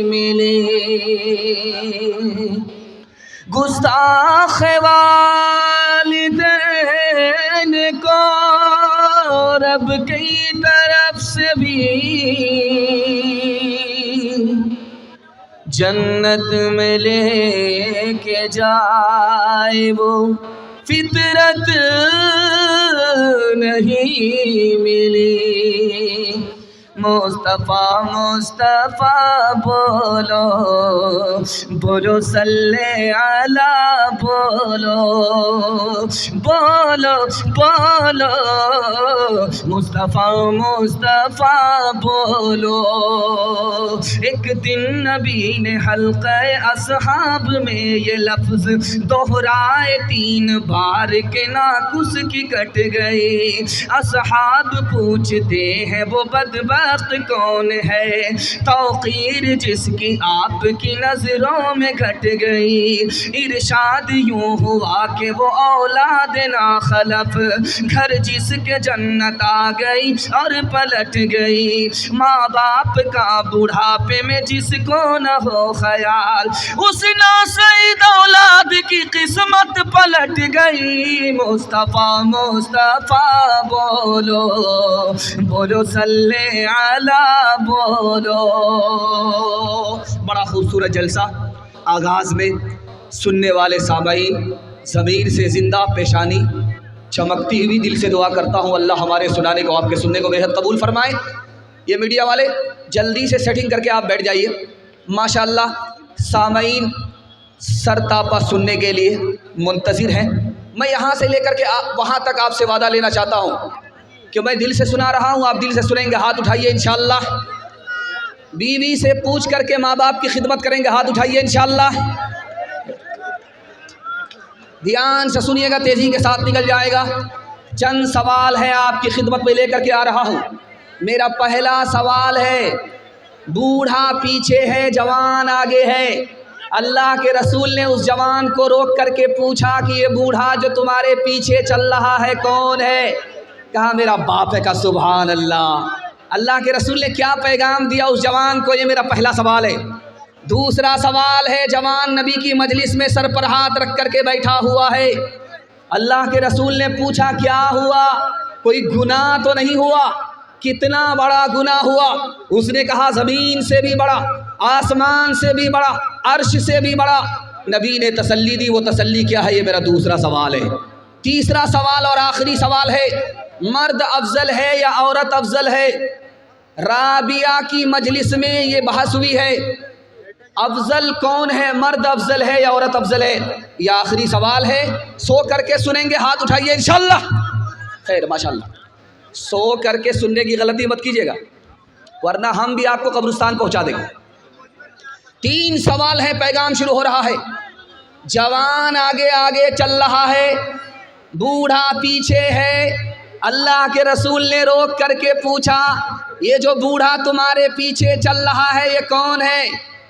ملے گستاخ والدین کو رب کی طرف سے بھی جنت میں لے کے جائے وہ فطرت نہیں ملی مصطفیٰ مصطفیٰ بولو بولو صلی علی بولو بولو بولو مصطفیٰ مصطفیٰ بولو ایک دن نبی نے حلقہ اصحاب میں یہ لفظ دہرائے 3 بار کے ناقص کی کٹ گئی اصحاب پوچھتے ہیں وہ بدبخت کون ہے توقیر جس کی آپ کی نظروں میں گھٹ گئی ارشاد یوں ہوا کہ وہ اولاد ناخلف گھر جس کے جنت آ گئی اور پلٹ گئی ماں باپ کا بڑھاپے میں جس کو نہ ہو خیال اس ناسعید اولاد کی قسمت پلٹ گئی مصطفیٰ مصطفیٰ بولو بولو صلی علی بولو بڑا خوبصورت جلسہ آغاز میں سننے والے سامعین ضمیر سے زندہ پیشانی چمکتی ہوئی دل سے دعا کرتا ہوں اللہ ہمارے سنانے کو آپ کے سننے کو بے حد قبول فرمائے یہ میڈیا والے جلدی سے سیٹنگ کر کے آپ بیٹھ جائیے ماشاءاللہ سامعین سر تاپا سننے کے لیے منتظر ہیں میں یہاں سے لے کر کے وہاں تک آپ سے وعدہ لینا چاہتا ہوں کہ میں دل سے سنا رہا ہوں آپ دل سے سنیں گے ہاتھ اٹھائیے انشاءاللہ بیوی سے پوچھ کر کے ماں باپ کی خدمت کریں گے ہاتھ اٹھائیے انشاءاللہ دھیان سے سنیے گا تیزی کے ساتھ نکل جائے گا چند سوال ہے آپ کی خدمت میں لے کر کے آ رہا ہوں میرا پہلا سوال ہے بوڑھا پیچھے ہے جوان آگے ہے اللہ کے رسول نے اس جوان کو روک کر کے پوچھا کہ یہ بوڑھا جو تمہارے پیچھے چل رہا ہے کون ہے کہا میرا باپ ہے کا سبحان اللہ اللہ کے رسول نے کیا پیغام دیا اس جوان کو یہ میرا پہلا سوال ہے دوسرا سوال ہے جوان نبی کی مجلس میں سر پر ہاتھ رکھ کر کے بیٹھا ہوا ہے اللہ کے رسول نے پوچھا کیا ہوا کوئی گناہ تو نہیں ہوا کتنا بڑا گناہ ہوا اس نے کہا زمین سے بھی بڑا آسمان سے بھی بڑا عرش سے بھی بڑا نبی نے تسلی دی وہ تسلی کیا ہے یہ میرا دوسرا سوال ہے تیسرا سوال اور آخری سوال ہے مرد افضل ہے یا عورت افضل ہے رابعہ کی مجلس میں یہ بحث ہوئی ہے افضل کون ہے مرد افضل ہے یا عورت افضل ہے یہ آخری سوال ہے سو کر کے سنیں گے ہاتھ اٹھائیے انشاءاللہ خیر ماشاءاللہ سو کر کے سننے کی غلطی مت کیجیے گا ورنہ ہم بھی آپ کو قبرستان پہنچا دیں گے 3 سوال ہے پیغام شروع ہو رہا ہے جوان آگے آگے چل رہا ہے بوڑھا پیچھے ہے اللہ کے رسول نے روک کر کے پوچھا یہ جو بوڑھا تمہارے پیچھے چل رہا ہے یہ کون ہے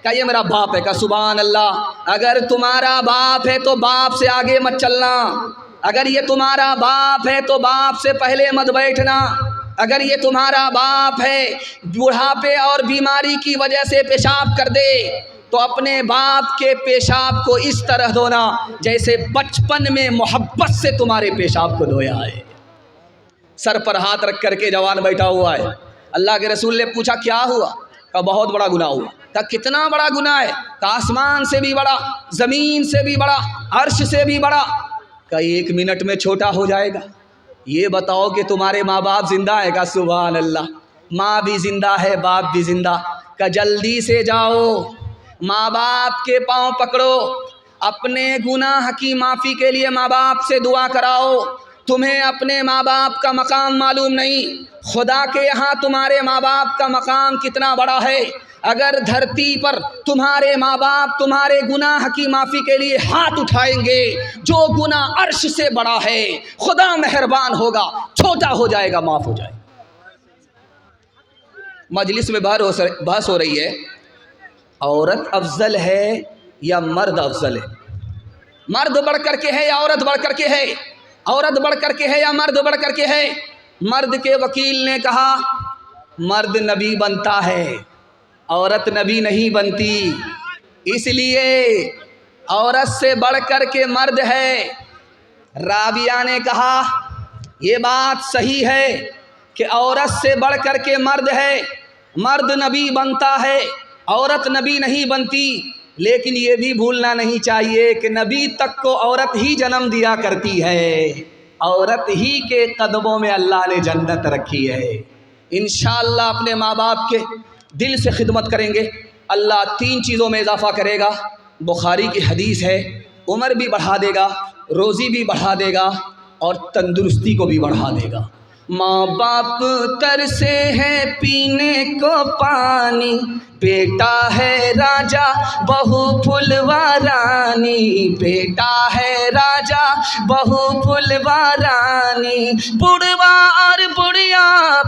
کہ یہ میرا باپ ہے کہ سبحان اللہ اگر تمہارا باپ ہے تو باپ سے آگے مت چلنا اگر یہ تمہارا باپ ہے تو باپ سے پہلے مت بیٹھنا اگر یہ تمہارا باپ ہے بوڑھاپے اور بیماری کی وجہ سے پیشاب کر دے تو اپنے باپ کے پیشاب کو اس طرح دھونا جیسے بچپن میں محبت سے تمہارے پیشاب کو دھویا ہے سر پر ہاتھ رکھ کر کے جوان بیٹھا ہوا ہے اللہ کے رسول نے پوچھا کیا ہوا کہ بہت بڑا گناہ ہوا کہ کتنا بڑا گناہ ہے کہ آسمان سے بھی بڑا زمین سے بھی بڑا عرش سے بھی بڑا کہ 1 منٹ میں چھوٹا ہو جائے گا یہ بتاؤ کہ تمہارے ماں باپ زندہ ہے کا سبحان اللہ ماں بھی زندہ ہے باپ بھی زندہ کہ جلدی سے جاؤ ماں باپ کے پاؤں پکڑو اپنے گناہ کی معافی کے لیے ماں باپ سے دعا کراؤ تمہیں اپنے ماں باپ کا مقام معلوم نہیں خدا کے یہاں تمہارے ماں باپ کا مقام کتنا بڑا ہے اگر دھرتی پر تمہارے ماں باپ تمہارے گناہ کی معافی کے لیے ہاتھ اٹھائیں گے جو گناہ عرش سے بڑا ہے خدا مہربان ہوگا چھوٹا ہو جائے گا معاف ہو جائے گا مجلس میں بحث ہو رہی ہے عورت افضل ہے یا مرد افضل ہے مرد بڑھ کر کے ہے یا عورت بڑھ کر کے ہے عورت بڑھ کر کے ہے یا مرد بڑھ کر کے ہے مرد کے وکیل نے کہا مرد نبی بنتا ہے عورت نبی نہیں بنتی، اس لیے عورت سے بڑھ کر کے مرد ہے۔ رابعہ نے کہا یہ بات صحیح ہے کہ عورت سے بڑھ کر کے مرد ہے، مرد نبی بنتا ہے، عورت نبی نہیں بنتی، لیکن یہ بھی بھولنا نہیں چاہیے کہ نبی تک کو عورت ہی جنم دیا کرتی ہے، عورت ہی کے قدموں میں اللہ نے جنت رکھی ہے۔ انشاءاللہ اپنے ماں باپ کے دل سے خدمت کریں گے، اللہ 3 چیزوں میں اضافہ کرے گا۔ بخاری کی حدیث ہے، عمر بھی بڑھا دے گا، روزی بھی بڑھا دے گا، اور تندرستی کو بھی بڑھا دے گا۔ ماں باپ ترسے ہیں پینے کو پانی، بیٹا ہے راجا بہو پھلوا رانی، بیٹا ہے راجا بہو پھلوا رانی، بڑھوا اور بڑھیا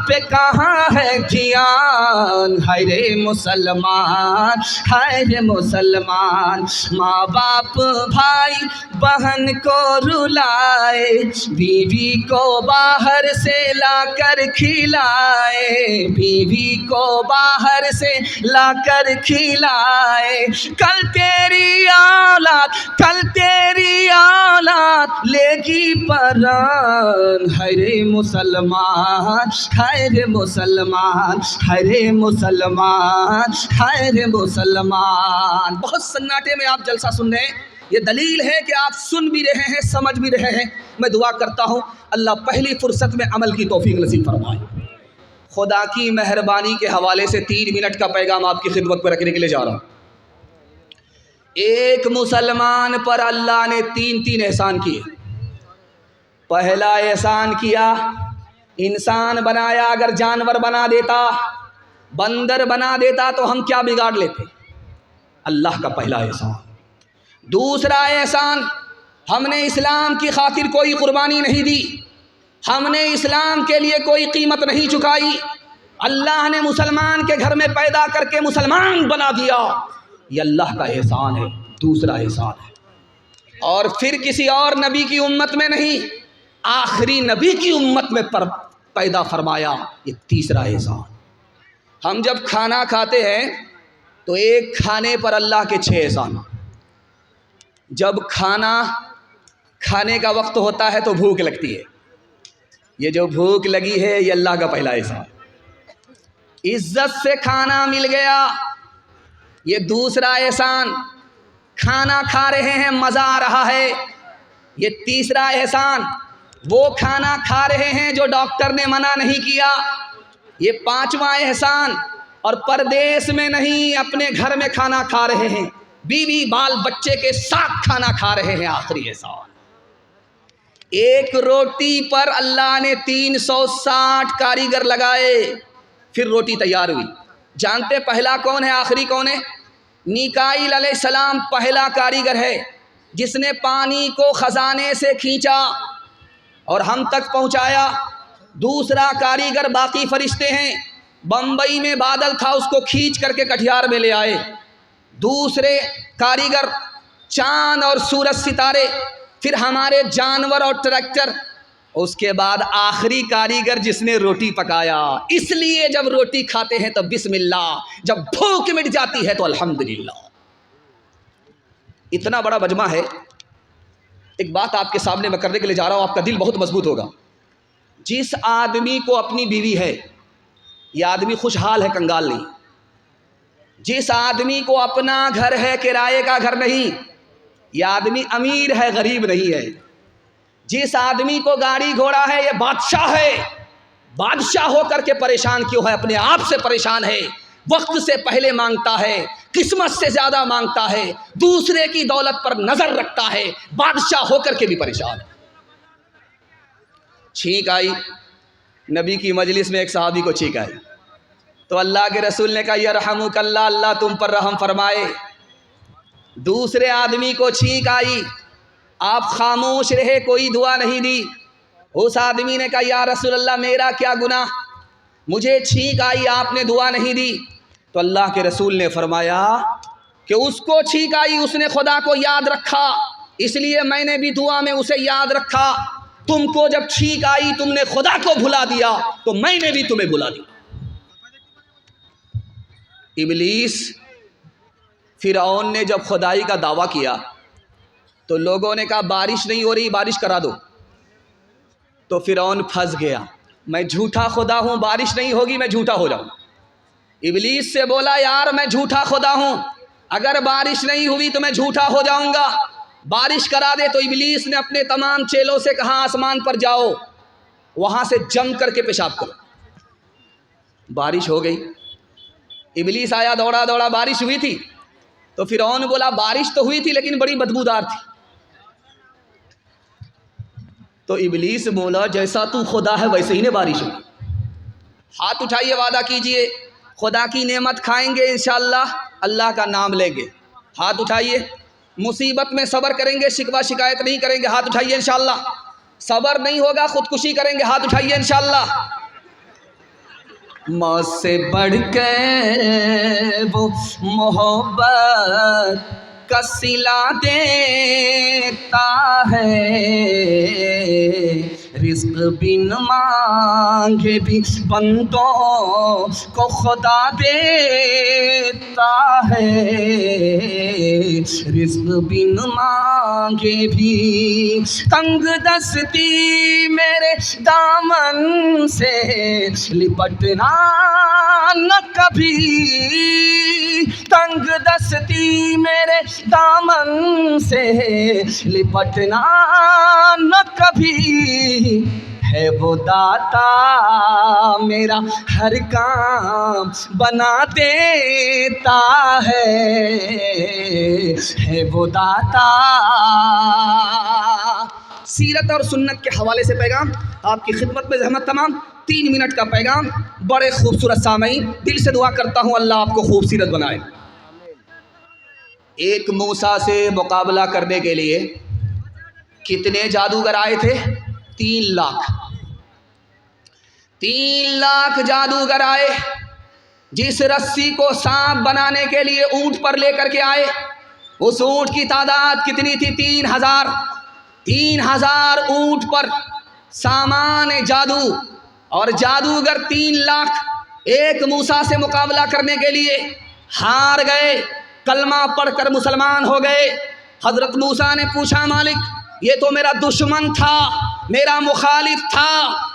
پہ کہاں ہے دھیان، ہائے رے مسلمان، ہائے رے مسلمان۔ ماں باپ بھائی بہن کو رلائے، بیوی کو باہر سے لا کر کھلائے، بیوی کو باہر سے لا کر کھلائے، کل تیری اولاد، کل تیری اولاد لے گی پران، ہائے رے مسلمان، ہائے رے مسلمان، ہائے رے مسلمان، ہائے رے مسلمان۔ بہت سناٹے میں آپ جلسہ سن رہے ہیں، یہ دلیل ہے کہ آپ سن بھی رہے ہیں، سمجھ بھی رہے ہیں۔ میں دعا کرتا ہوں اللہ پہلی فرصت میں عمل کی توفیق نصیب فرمائے۔ خدا کی مہربانی کے حوالے سے 3 منٹ کا پیغام آپ کی خدمت پر رکھنے کے لیے جا رہا ہوں۔ ایک مسلمان پر اللہ نے 3 احسان کیے۔ پہلا احسان کیا، انسان بنایا، اگر جانور بنا دیتا، بندر بنا دیتا تو ہم کیا بگاڑ لیتے؟ اللہ کا پہلا احسان۔ دوسرا احسان، ہم نے اسلام کی خاطر کوئی قربانی نہیں دی، ہم نے اسلام کے لیے کوئی قیمت نہیں چکائی، اللہ نے مسلمان کے گھر میں پیدا کر کے مسلمان بنا دیا، یہ اللہ کا احسان ہے، دوسرا احسان ہے۔ اور پھر کسی اور نبی کی امت میں نہیں، آخری نبی کی امت میں پیدا فرمایا، یہ تیسرا احسان۔ ہم جب کھانا کھاتے ہیں تو ایک کھانے پر اللہ کے 6 احسان۔ جب کھانا کھانے کا وقت ہوتا ہے تو بھوک لگتی ہے، یہ جو بھوک لگی ہے یہ اللہ کا پہلا احسان۔ عزت سے کھانا مل گیا، یہ دوسرا احسان۔ کھانا کھا رہے ہیں، مزہ آ رہا ہے، یہ تیسرا احسان۔ وہ کھانا کھا رہے ہیں جو ڈاکٹر نے منع نہیں کیا، یہ 5واں احسان۔ اور پردیس میں نہیں، اپنے گھر میں کھانا کھا رہے ہیں، بیوی بال بچے کے ساتھ کھانا کھا رہے ہیں، آخری احسان۔ ایک روٹی پر اللہ نے 360 کاریگر لگائے، پھر روٹی تیار ہوئی۔ جانتے پہلا کون ہے، آخری کون ہے؟ میکائیل علیہ السلام پہلا کاریگر ہے، جس نے پانی کو خزانے سے کھینچا اور ہم تک پہنچایا۔ دوسرا کاریگر باقی فرشتے ہیں، بمبئی میں بادل تھا، اس کو کھینچ کر کے کٹھیار میں لے آئے۔ دوسرے کاریگر چاند اور سورج ستارے، پھر ہمارے جانور اور ٹریکٹر، اس کے بعد آخری کاریگر جس نے روٹی پکایا۔ اس لیے جب روٹی کھاتے ہیں تو بسم اللہ، جب بھوک مٹ جاتی ہے تو الحمدللہ۔ اتنا بڑا مجمع ہے، ایک بات آپ کے سامنے میں کرنے کے لیے جا رہا ہوں، آپ کا دل بہت مضبوط ہوگا۔ جس آدمی کو اپنی بیوی ہے، یہ آدمی خوشحال ہے، کنگال نہیں۔ جس آدمی کو اپنا گھر ہے، کرائے کا گھر نہیں، یہ آدمی امیر ہے، غریب نہیں ہے۔ جس آدمی کو گاڑی گھوڑا ہے، یہ بادشاہ ہے۔ بادشاہ ہو کر کے پریشان کیوں ہے؟ اپنے آپ سے پریشان ہے، وقت سے پہلے مانگتا ہے، قسمت سے زیادہ مانگتا ہے، دوسرے کی دولت پر نظر رکھتا ہے، بادشاہ ہو کر کے بھی پریشان ہے۔ چھینک آئی، نبی کی مجلس میں ایک صحابی کو چھینک آئی تو اللہ کے رسول نے کہا یرحمک اللہ، اللہ تم پر رحم فرمائے۔ دوسرے آدمی کو چھینک آئی، آپ خاموش رہے، کوئی دعا نہیں دی۔ اس آدمی نے کہا یا رسول اللہ میرا کیا گناہ، مجھے چھینک آئی، آپ نے دعا نہیں دی۔ تو اللہ کے رسول نے فرمایا کہ اس کو چھینک آئی، اس نے خدا کو یاد رکھا، اس لیے میں نے بھی دعا میں اسے یاد رکھا۔ تم کو جب چھینک آئی تم نے خدا کو بھلا دیا تو میں نے بھی تمہیں بھلا دیا۔ ابلیس فرعون نے جب خدائی کا دعویٰ کیا تو لوگوں نے کہا بارش نہیں ہو رہی، بارش کرا دو، تو فرعون پھنس گیا، میں جھوٹا خدا ہوں، بارش نہیں ہوگی میں جھوٹا ہو جاؤں۔ ابلیس سے بولا یار میں جھوٹا خدا ہوں، اگر بارش نہیں ہوئی تو میں جھوٹا ہو جاؤں گا، بارش کرا دے۔ تو ابلیس نے اپنے تمام چیلوں سے کہا آسمان پر جاؤ، وہاں سے جم کر کے پیشاب کرو۔ بارش ہو گئی، ابلیس آیا دوڑا دوڑا، بارش ہوئی تھی؟ تو فرعون بولا بارش تو ہوئی تھی لیکن بڑی بدبودار تھی۔ تو ابلیس بولا جیسا تو خدا ہے ویسے ہی نے بارش ہوئی۔ ہاتھ اٹھائیے، وعدہ کیجئے خدا کی نعمت کھائیں گے انشاءاللہ، اللہ کا نام لیں گے۔ ہاتھ اٹھائیے، مصیبت میں صبر کریں گے، شکوہ شکایت نہیں کریں گے، ہاتھ اٹھائیے انشاءاللہ۔ صبر نہیں ہوگا خودکشی کریں گے، ہاتھ اٹھائیے انشاءاللہ۔ موت سے بڑھ کے وہ محبت کا صلہ دیتا ہے، رزق بن مانگے بھی بندوں کو خدا دیتا ہے، رزق بن مانگے بھی۔ تنگ دستی میرے دامن سے لپٹنا نہ کبھی، تنگ دستی میرے دامن سے لپٹنا نہ کبھی، ہے وہ داتا میرا ہر کام بنا دیتا ہے وہ داتا۔ سیرت اور سنت کے حوالے سے پیغام آپ کی خدمت میں زحمت تمام، 3 منٹ کا پیغام، بڑے خوبصورت سامعین، دل سے دعا کرتا ہوں اللہ آپ کو خوبصورت بنائے۔ ایک موسیٰ سے مقابلہ کرنے کے لیے کتنے جادوگر آئے تھے؟ 3 لاکھ۔ 3 لاکھ جادوگر آئے، جس رسی کو سانپ بنانے کے لیے اونٹ پر لے کر کے آئے، اس اونٹ کی تعداد کتنی تھی؟ 3000۔ 3000 اونٹ پر سامان جادو، اور جادوگر 3 لاکھ ایک موسیٰ سے مقابلہ کرنے کے لیے ہار گئے، کلمہ پڑھ کر مسلمان ہو گئے۔ حضرت موسیٰ نے پوچھا مالک یہ تو میرا دشمن تھا، میرا مخالف تھا،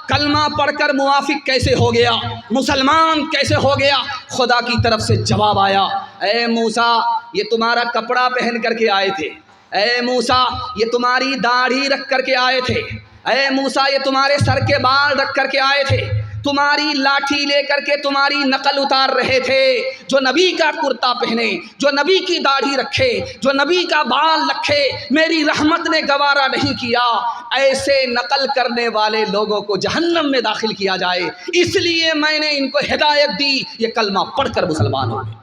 کلمہ پڑھ کر موافق کیسے ہو گیا، مسلمان کیسے ہو گیا؟ خدا کی طرف سے جواب آیا، اے موسیٰ یہ تمہارا کپڑا پہن کر کے آئے تھے، اے موسیٰ یہ تمہاری داڑھی رکھ کر کے آئے تھے، اے موسیٰ یہ تمہارے سر کے بال رکھ کر کے آئے تھے، تمہاری لاٹھی لے کر کے تمہاری نقل اتار رہے تھے۔ جو نبی کا کرتا پہنے، جو نبی کی داڑھی رکھے، جو نبی کا بال رکھے، میری رحمت نے گوارا نہیں کیا ایسے نقل کرنے والے لوگوں کو جہنم میں داخل کیا جائے، اس لیے میں نے ان کو ہدایت دی، یہ کلمہ پڑھ کر مسلمان ہو گئے۔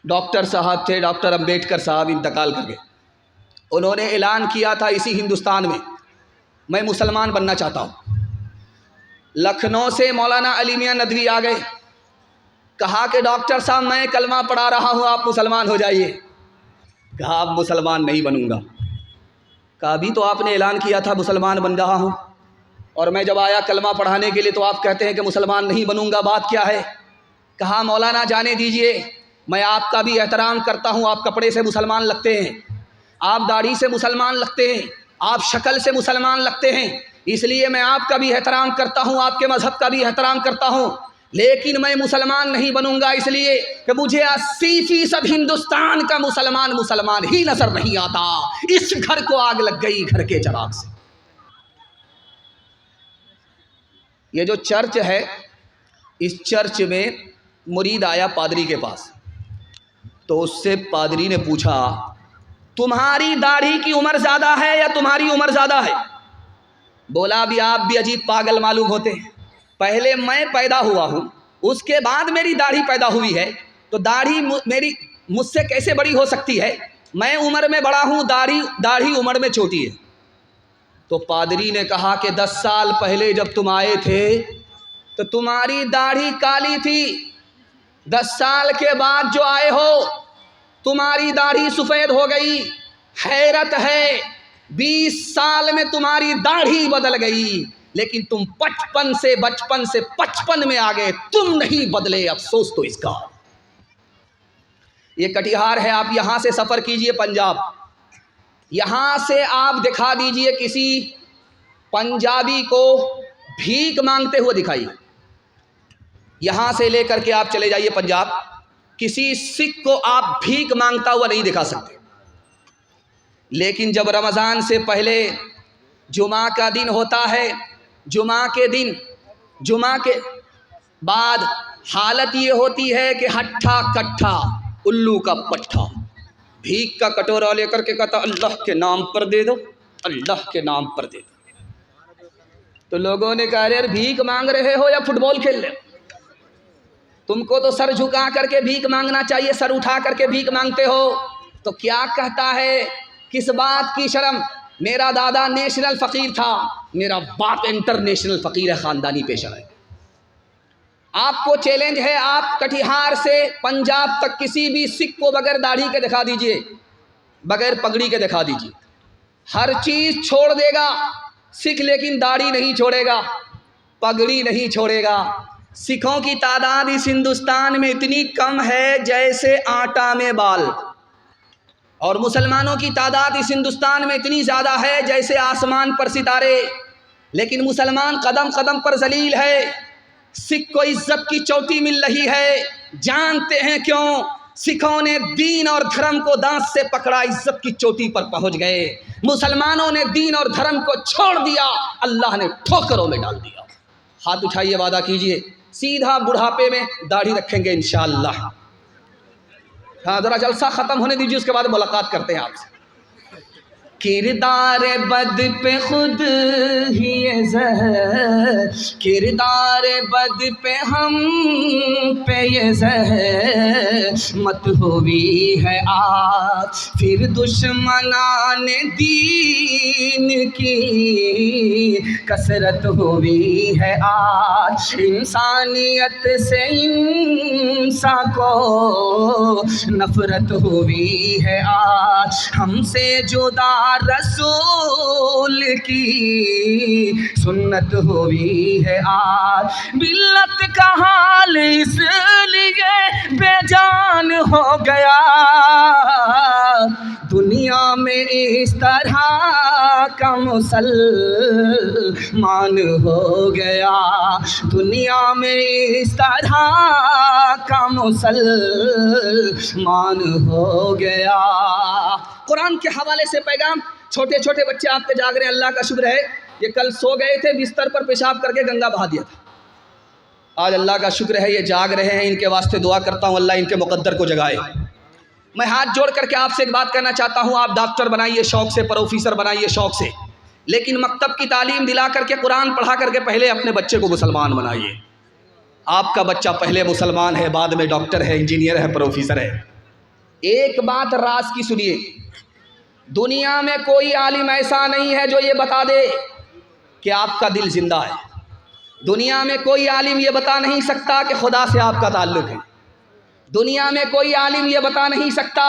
ڈاکٹر صاحب تھے، ڈاکٹر امبیڈکر صاحب انتقال کر گئے، انہوں نے اعلان کیا تھا اسی ہندوستان میں مسلمان بننا چاہتا ہوں۔ لکھنؤ سے مولانا علی میاں ندوی آ گئے، کہا کہ ڈاکٹر صاحب میں کلمہ پڑھا رہا ہوں، آپ مسلمان ہو جائیے۔ کہا اب مسلمان نہیں بنوں گا۔ کہا ابھی تو آپ نے اعلان کیا تھا مسلمان بن رہا ہوں، اور میں جب آیا کلمہ پڑھانے کے لیے تو آپ کہتے ہیں کہ مسلمان نہیں بنوں گا، بات کیا ہے؟ کہا مولانا جانے دیجئے، میں آپ کا بھی احترام کرتا ہوں، آپ کپڑے سے مسلمان لگتے ہیں، آپ داڑھی سے مسلمان لگتے ہیں، آپ شکل سے مسلمان لگتے ہیں، اس لیے میں آپ کا بھی احترام کرتا ہوں، آپ کے مذہب کا بھی احترام کرتا ہوں، لیکن میں مسلمان نہیں بنوں گا اس لیے کہ مجھے 80% ہندوستان کا مسلمان ہی نظر نہیں آتا۔ اس گھر کو آگ لگ گئی گھر کے چراغ سے۔ یہ جو چرچ ہے، اس چرچ میں مرید آیا پادری کے پاس، تو اس سے پادری نے پوچھا تمہاری داڑھی کی عمر زیادہ ہے یا تمہاری عمر زیادہ ہے؟ بولا ابھی آپ بھی عجیب پاگل معلوم ہوتے ہیں، پہلے میں پیدا ہوا ہوں، اس کے بعد میری داڑھی پیدا ہوئی ہے، تو داڑھی میری مجھ سے کیسے بڑی ہو سکتی ہے؟ میں عمر میں بڑا ہوں، داڑھی عمر میں چھوٹی ہے۔ تو پادری نے کہا کہ 10 سال پہلے جب تم آئے تھے تو تمہاری داڑھی کالی تھی، 10 سال کے بعد جو آئے ہو تمہاری داڑھی سفید ہو گئی۔ حیرت ہے 20 سال میں تمہاری داڑھی بدل گئی، لیکن تم بچپن سے 55 میں آ گئے، تم نہیں بدلے، افسوس تو اس کا۔ یہ کٹیہار ہے، آپ یہاں سے سفر کیجئے پنجاب، یہاں سے آپ دکھا دیجئے کسی پنجابی کو بھیک مانگتے ہوئے دکھائیے، یہاں سے لے کر کے آپ چلے جائیے پنجاب، کسی سکھ کو آپ بھیک مانگتا ہوا نہیں دکھا سکتے۔ لیکن جب رمضان سے پہلے جمعہ کا دن ہوتا ہے، جمعہ کے بعد حالت یہ ہوتی ہے کہ ہٹھا کٹھا الو کا پٹھا بھیک کا کٹورا لے کر کے کہتا اللہ کے نام پر دے دو، اللہ کے نام پر دے دو۔ تو لوگوں نے کہا یار بھیک مانگ رہے ہو یا فٹ بال کھیل رہے ہو؟ تم کو تو سر جھکا کر کے بھیک مانگنا چاہیے، سر اٹھا کر کے بھیک مانگتے ہو۔ تو کیا کہتا ہے، کس بات کی شرم؟ میرا دادا نیشنل فقیر تھا، میرا باپ انٹرنیشنل فقیر ہے، خاندانی پیشہ ہے۔ آپ کو چیلنج ہے، آپ کٹیہار سے پنجاب تک کسی بھی سکھ کو بغیر داڑھی کے دکھا دیجئے، بغیر پگڑی کے دکھا دیجئے، ہر چیز چھوڑ دے گا سکھ، لیکن داڑھی نہیں چھوڑے گا، پگڑی نہیں چھوڑے گا۔ سکھوں کی تعداد اس ہندوستان میں اتنی کم ہے جیسے آٹا میں بال، اور مسلمانوں کی تعداد اس ہندوستان میں اتنی زیادہ ہے جیسے آسمان پر ستارے، لیکن مسلمان قدم قدم پر ذلیل ہے۔ سکھ کو عزت کی چوٹی مل رہی ہے، جانتے ہیں کیوں؟ سکھوں نے دین اور دھرم کو دانت سے پکڑا، عزت کی چوٹی پر پہنچ گئے۔ مسلمانوں نے دین اور دھرم کو چھوڑ دیا، اللہ نے ٹھوکروں میں ڈال دیا۔ ہاتھ اٹھائیے، وعدہ کیجئے سیدھا بڑھاپے میں داڑھی رکھیں گے انشاءاللہ۔ ہاں ذرا جلسہ ختم ہونے دیجیے، اس کے بعد ملاقات کرتے ہیں آپ سے۔ کردار بد پہ خود ہی زہر، کردار بد پہ ہم پہ یہ زہر مت ہوئی ہے آج، پھر دشمنان دین کی کثرت ہوئی ہے آج، انسانیت سے انسان کو نفرت ہوئی ہے آج، ہم سے جدا رسول کی سنت ہوئی ہے آج، ملت کا حال اس لیے بے جان ہو گیا، دنیا میں اس طرح کا مسلمان ہو گیا، دنیا میں اس طرح کا مسلمان ہو گیا۔ قرآن کے حوالے سے پیغام، چھوٹے چھوٹے بچے آپ کے جاگ رہے ہیں، اللہ کا شکر ہے، یہ کل سو گئے تھے بستر پر، پیشاب کر کے گنگا بہا دیا تھا، آج اللہ کا شکر ہے یہ جاگ رہے ہیں، ان کے واسطے دعا کرتا ہوں اللہ ان کے مقدر کو جگائے۔ میں ہاتھ جوڑ کر کے آپ سے ایک بات کہنا چاہتا ہوں، آپ ڈاکٹر بنائیے شوق سے، پروفیسر بنائیے شوق سے، لیکن مکتب کی تعلیم دلا کر کے، قرآن پڑھا کر کے پہلے اپنے بچے کو مسلمان بنائیے۔ آپ کا بچہ پہلے مسلمان ہے، بعد میں ڈاکٹر ہے، انجینئر ہے، پروفیسر ہے۔ ایک بات راز کی سنیے، دنیا میں کوئی عالم ایسا نہیں ہے جو یہ بتا دے کہ آپ کا دل زندہ ہے، دنیا میں کوئی عالم یہ بتا نہیں سکتا کہ خدا سے آپ کا تعلق ہے، دنیا میں کوئی عالم یہ بتا نہیں سکتا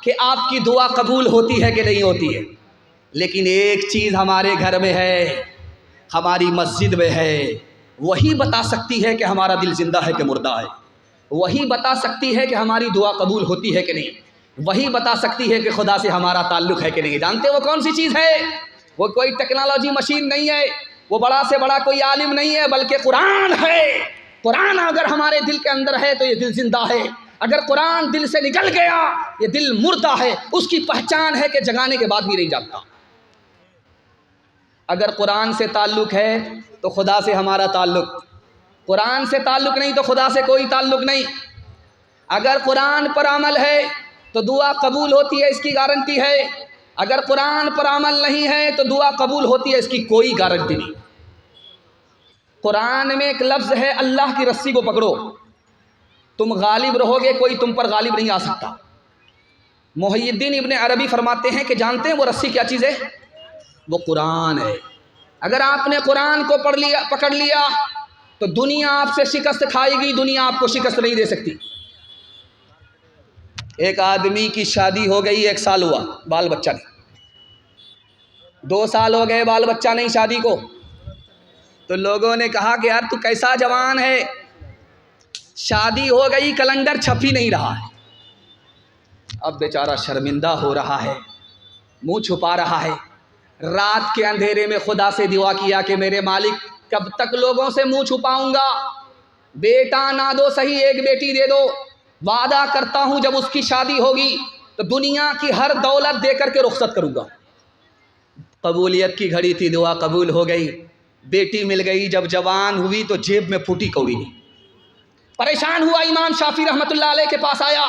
کہ آپ کی دعا قبول ہوتی ہے کہ نہیں ہوتی ہے، لیکن ایک چیز ہمارے گھر میں ہے، ہماری مسجد میں ہے، وہی بتا سکتی ہے کہ ہمارا دل زندہ ہے کہ مردہ ہے، وہی بتا سکتی ہے کہ ہماری دعا قبول ہوتی ہے کہ نہیں، وہی بتا سکتی ہے کہ خدا سے ہمارا تعلق ہے کہ نہیں۔ جانتے وہ کون سی چیز ہے؟ وہ کوئی ٹیکنالوجی مشین نہیں ہے، وہ بڑا سے بڑا کوئی عالم نہیں ہے، بلکہ قرآن ہے۔ قرآن اگر ہمارے دل کے اندر ہے تو یہ دل زندہ ہے، اگر قرآن دل سے نکل گیا یہ دل مردہ ہے، اس کی پہچان ہے کہ جگانے کے بعد بھی نہیں جاگتا۔ اگر قرآن سے تعلق ہے تو خدا سے ہمارا تعلق، قرآن سے تعلق نہیں تو خدا سے کوئی تعلق نہیں۔ اگر قرآن پر عمل ہے تو دعا قبول ہوتی ہے، اس کی گارنٹی ہے، اگر قرآن پر عمل نہیں ہے تو دعا قبول ہوتی ہے، اس کی کوئی گارنٹی نہیں۔ قرآن میں ایک لفظ ہے اللہ کی رسی کو پکڑو، تم غالب رہو گے، کوئی تم پر غالب نہیں آ سکتا۔ محی الدین ابن عربی فرماتے ہیں کہ جانتے ہیں وہ رسی کیا چیز ہے؟ وہ قرآن ہے۔ اگر آپ نے قرآن کو پکڑ لیا تو دنیا آپ سے شکست کھائے گی، دنیا آپ کو شکست نہیں دے سکتی۔ ایک آدمی کی شادی ہو گئی، 1 سال ہوا، بال بچہ نہیں، 2 سال ہو گئے، بال بچہ نہیں، شادی کو تو لوگوں نے کہا کہ یار تو کیسا جوان ہے، شادی ہو گئی کیلنڈر چھپ ہی نہیں رہا ہے۔ اب بیچارہ شرمندہ ہو رہا ہے، منہ چھپا رہا ہے۔ رات کے اندھیرے میں خدا سے دعا کیا کہ میرے مالک کب تک لوگوں سے منہ چھپاؤں گا، بیٹا نہ دو صحیح ایک بیٹی دے دو، وعدہ کرتا ہوں جب اس کی شادی ہوگی تو دنیا کی ہر دولت دے کر کے رخصت کروں گا۔ قبولیت کی گھڑی تھی، دعا قبول ہو گئی، بیٹی مل گئی۔ جب جوان ہوئی تو جیب میں پھوٹی کوڑی نہیں، پریشان ہوا، امام شافعی رحمۃ اللہ علیہ کے پاس آیا،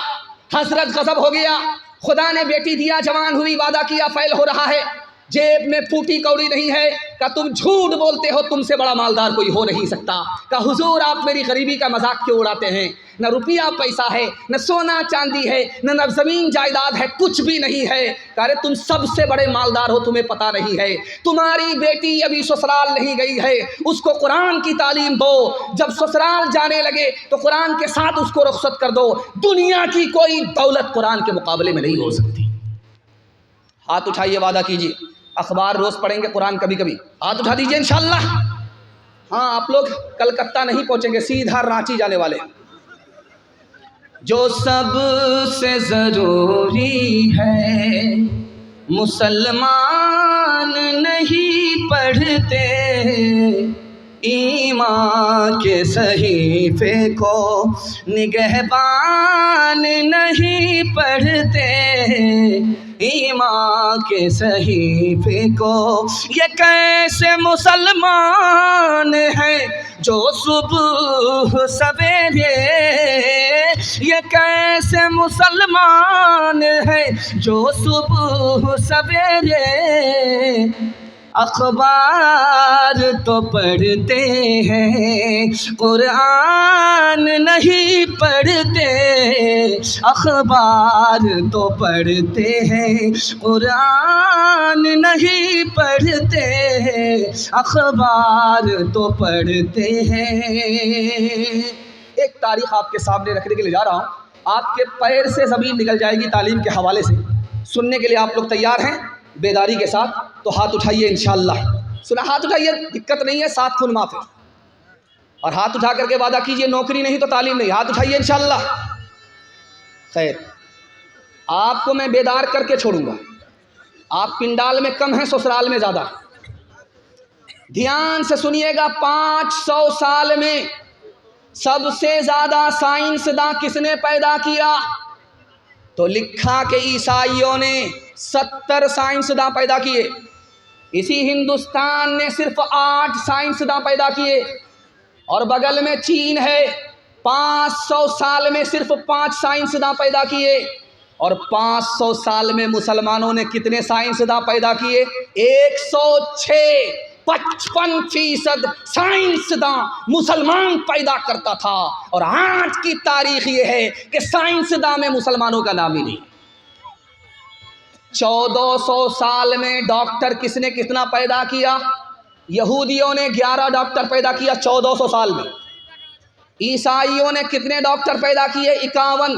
حضرت غضب ہو گیا، خدا نے بیٹی دیا، جوان ہوئی، وعدہ کیا، فیل ہو رہا ہے، جیب میں پھوٹی کوڑی نہیں ہے، کہ تم جھوٹ بولتے ہو، تم سے بڑا مالدار کوئی ہو نہیں سکتا، کہ حضور آپ میری غریبی کا مذاق کیوں اڑاتے ہیں، نہ روپیہ پیسہ ہے، نہ سونا چاندی ہے، نہ زمین جائیداد ہے، کچھ بھی نہیں ہے، کہ ارے تم سب سے بڑے مالدار ہو، تمہیں پتہ نہیں ہے، تمہاری بیٹی ابھی سسرال نہیں گئی ہے، اس کو قرآن کی تعلیم دو، جب سسرال جانے لگے تو قرآن کے ساتھ اس کو رخصت کر دو، دنیا کی کوئی دولت قرآن کے مقابلے میں نہیں ہو سکتی۔ ہاتھ اٹھائیے، وعدہ کیجیے، اخبار روز پڑھیں گے، قرآن کبھی کبھی، ہاتھ اٹھا دیجئے انشاءاللہ۔ ہاں آپ لوگ کلکتہ نہیں پہنچیں گے، سیدھا رانچی جانے والے۔ جو سب سے ضروری ہے مسلمان نہیں پڑھتے، ایمان کے صحیفے کو نگہبان نہیں پڑھتے، ایمان کے صحیفے کو، یہ کیسے مسلمان ہیں جو صبح سویرے، یہ کیسے مسلمان ہیں جو صبح سویرے اخبار تو پڑھتے ہیں قرآن نہیں پڑھتے، اخبار تو پڑھتے ہیں قرآن نہیں پڑھتے، اخبار تو پڑھتے ہیں۔ ایک تاریخ آپ کے سامنے رکھنے کے لیے جا رہا ہوں، آپ کے پیر سے زمین نکل جائے گی تعلیم کے حوالے سے، سننے کے لیے آپ لوگ تیار ہیں بیداری کے ساتھ؟ تو ہاتھ اٹھائیے انشاءاللہ، سنا، ہاتھ اٹھائیے، دقت نہیں ہے، 7 خون معاف ہے، اور ہاتھ اٹھا کر کے وعدہ کیجئے نوکری نہیں تو تعلیم نہیں، ہاتھ اٹھائیے انشاءاللہ۔ خیر، آپ کو میں بیدار کر کے چھوڑوں گا، آپ پنڈال میں کم ہیں، سسرال میں زیادہ، دھیان سے سنیے گا۔ 500 سال میں سب سے زیادہ سائنسداں کس نے پیدا کیا؟ تو لکھا کہ عیسائیوں نے 70 سائنسداں پیدا کیے، اسی ہندوستان نے صرف 8 سائنسداں پیدا کیے، اور بغل میں چین ہے، 500 سال میں صرف 5 سائنسداں پیدا کیے، اور 500 سال میں مسلمانوں نے کتنے سائنسداں پیدا کیے؟ 106۔ 55% سائنسداں مسلمان پیدا کرتا تھا، اور آج کی تاریخ یہ ہے کہ سائنسداں میں مسلمانوں کا نام ہی نہیں۔ 1400 سال میں ڈاکٹر کس نے کتنا پیدا کیا؟ یہودیوں نے 11 ڈاکٹر پیدا کیا 1400 سال میں، عیسائیوں نے کتنے ڈاکٹر پیدا کیے؟ 51،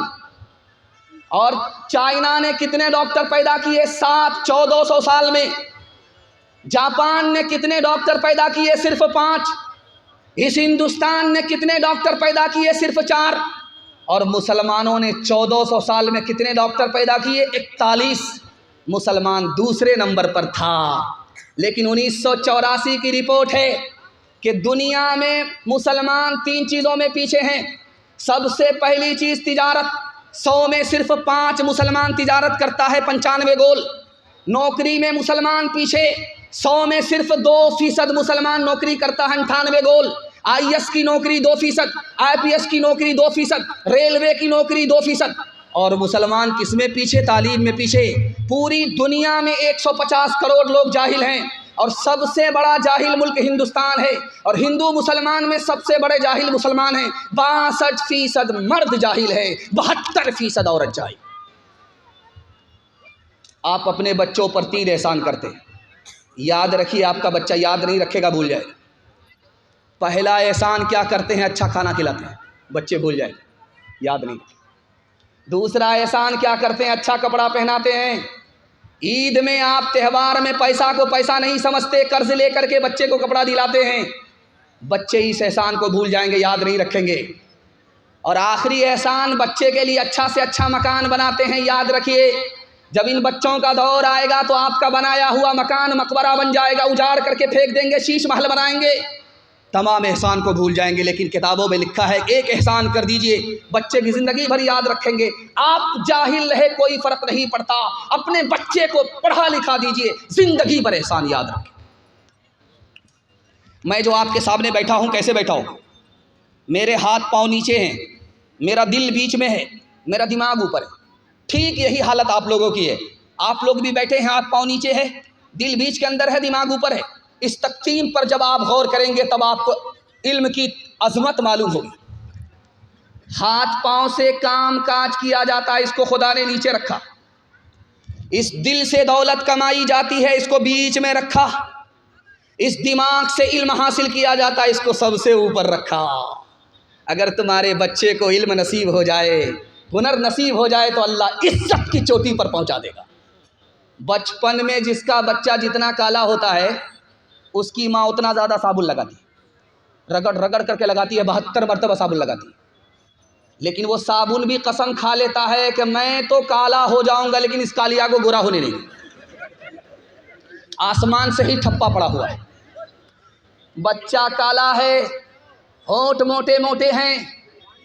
اور چائنا نے کتنے ڈاکٹر پیدا کیے؟ 7 1400 سال میں۔ جاپان نے کتنے ڈاکٹر پیدا کیے؟ صرف 5۔ اس ہندوستان نے کتنے ڈاکٹر پیدا کیے؟ صرف 4۔ اور مسلمانوں نے 1400 سال میں کتنے ڈاکٹر پیدا کیے؟ 41۔ مسلمان دوسرے نمبر پر تھا، لیکن 1984 کی رپورٹ ہے کہ دنیا میں مسلمان 3 چیزوں میں پیچھے ہیں۔ سب سے پہلی چیز تجارت، 100 میں صرف 5 مسلمان تجارت کرتا ہے، 95 گول۔ نوکری میں مسلمان پیچھے، 100 میں صرف 2% مسلمان نوکری کرتا ہے، 98 گول۔ IAS کی نوکری 2%، IPS کی نوکری 2%، ریلوے کی نوکری 2%۔ اور مسلمان کس میں پیچھے؟ تعلیم میں پیچھے۔ پوری دنیا میں 150 کروڑ لوگ جاہل ہیں، اور سب سے بڑا جاہل ملک ہندوستان ہے، اور ہندو مسلمان میں سب سے بڑے جاہل مسلمان ہیں۔ 62% مرد جاہل ہے، 72% عورت جاہل۔ آپ اپنے بچوں پر 3 احسان کرتے ہیں، یاد رکھیے، آپ کا بچہ یاد نہیں رکھے گا، بھول جائے گا۔ پہلا احسان کیا کرتے ہیں؟ اچھا کھانا کھلاتے ہیں، بچے بھول جائیں گے، یاد نہیں۔ دوسرا احسان کیا کرتے ہیں؟ اچھا کپڑا پہناتے ہیں۔ عید میں آپ تہوار میں پیسہ کو پیسہ نہیں سمجھتے، قرض لے کر کے بچے کو کپڑا دلاتے ہیں۔ بچے اس احسان کو بھول جائیں گے، یاد نہیں رکھیں گے۔ اور آخری احسان، بچے کے لیے اچھا سے اچھا مکان بناتے ہیں، یاد رکھیے جب ان بچوں کا دور آئے گا تو آپ کا بنایا ہوا مکان مقبرہ بن جائے گا، اجاڑ کر کے پھینک دیں گے، شیش محل بنائیں گے، تمام احسان کو بھول جائیں گے۔ لیکن کتابوں میں لکھا ہے ایک احسان کر دیجئے، بچے کی زندگی بھر یاد رکھیں گے۔ آپ جاہل رہے کوئی فرق نہیں پڑتا، اپنے بچے کو پڑھا لکھا دیجئے، زندگی بھر احسان یاد رکھیں۔ میں جو آپ کے سامنے بیٹھا ہوں کیسے بیٹھا ہوں؟ میرے ہاتھ پاؤں نیچے ہیں، میرا دل بیچ میں ہے، میرا دماغ اوپر ہے۔ ٹھیک یہی حالت آپ لوگوں کی ہے، آپ لوگ بھی بیٹھے ہیں، ہاتھ پاؤں نیچے ہے، دل بیچ کے اندر ہے، دماغ اوپر ہے۔ اس تقسیم پر جب آپ غور کریں گے تب آپ کو علم کی عظمت معلوم ہوگی۔ ہاتھ پاؤں سے کام کاج کیا جاتا ہے، اس کو خدا نے نیچے رکھا۔ اس دل سے دولت کمائی جاتی ہے، اس کو بیچ میں رکھا۔ اس دماغ سے علم حاصل کیا جاتا ہے، اس کو سب سے اوپر رکھا۔ اگر تمہارے بچے کو علم نصیب ہو جائے، ہنر نصیب ہو جائے تو اللہ عزت کی چوٹی پر پہنچا دے گا۔ بچپن میں جس کا بچہ جتنا کالا ہوتا ہے اس کی ماں اتنا زیادہ صابن لگاتی ہے، رگڑ رگڑ کر کے لگاتی ہے، 72 مرتبہ صابن لگاتی ہے۔ لیکن وہ صابن بھی قسم کھا لیتا ہے کہ میں تو کالا ہو جاؤں گا لیکن اس کالیا کو گورا ہونے نہیں دوں۔ آسمان سے ہی ٹھپا پڑا ہوا ہے۔ بچہ کالا ہے، ہونٹ موٹے موٹے ہیں،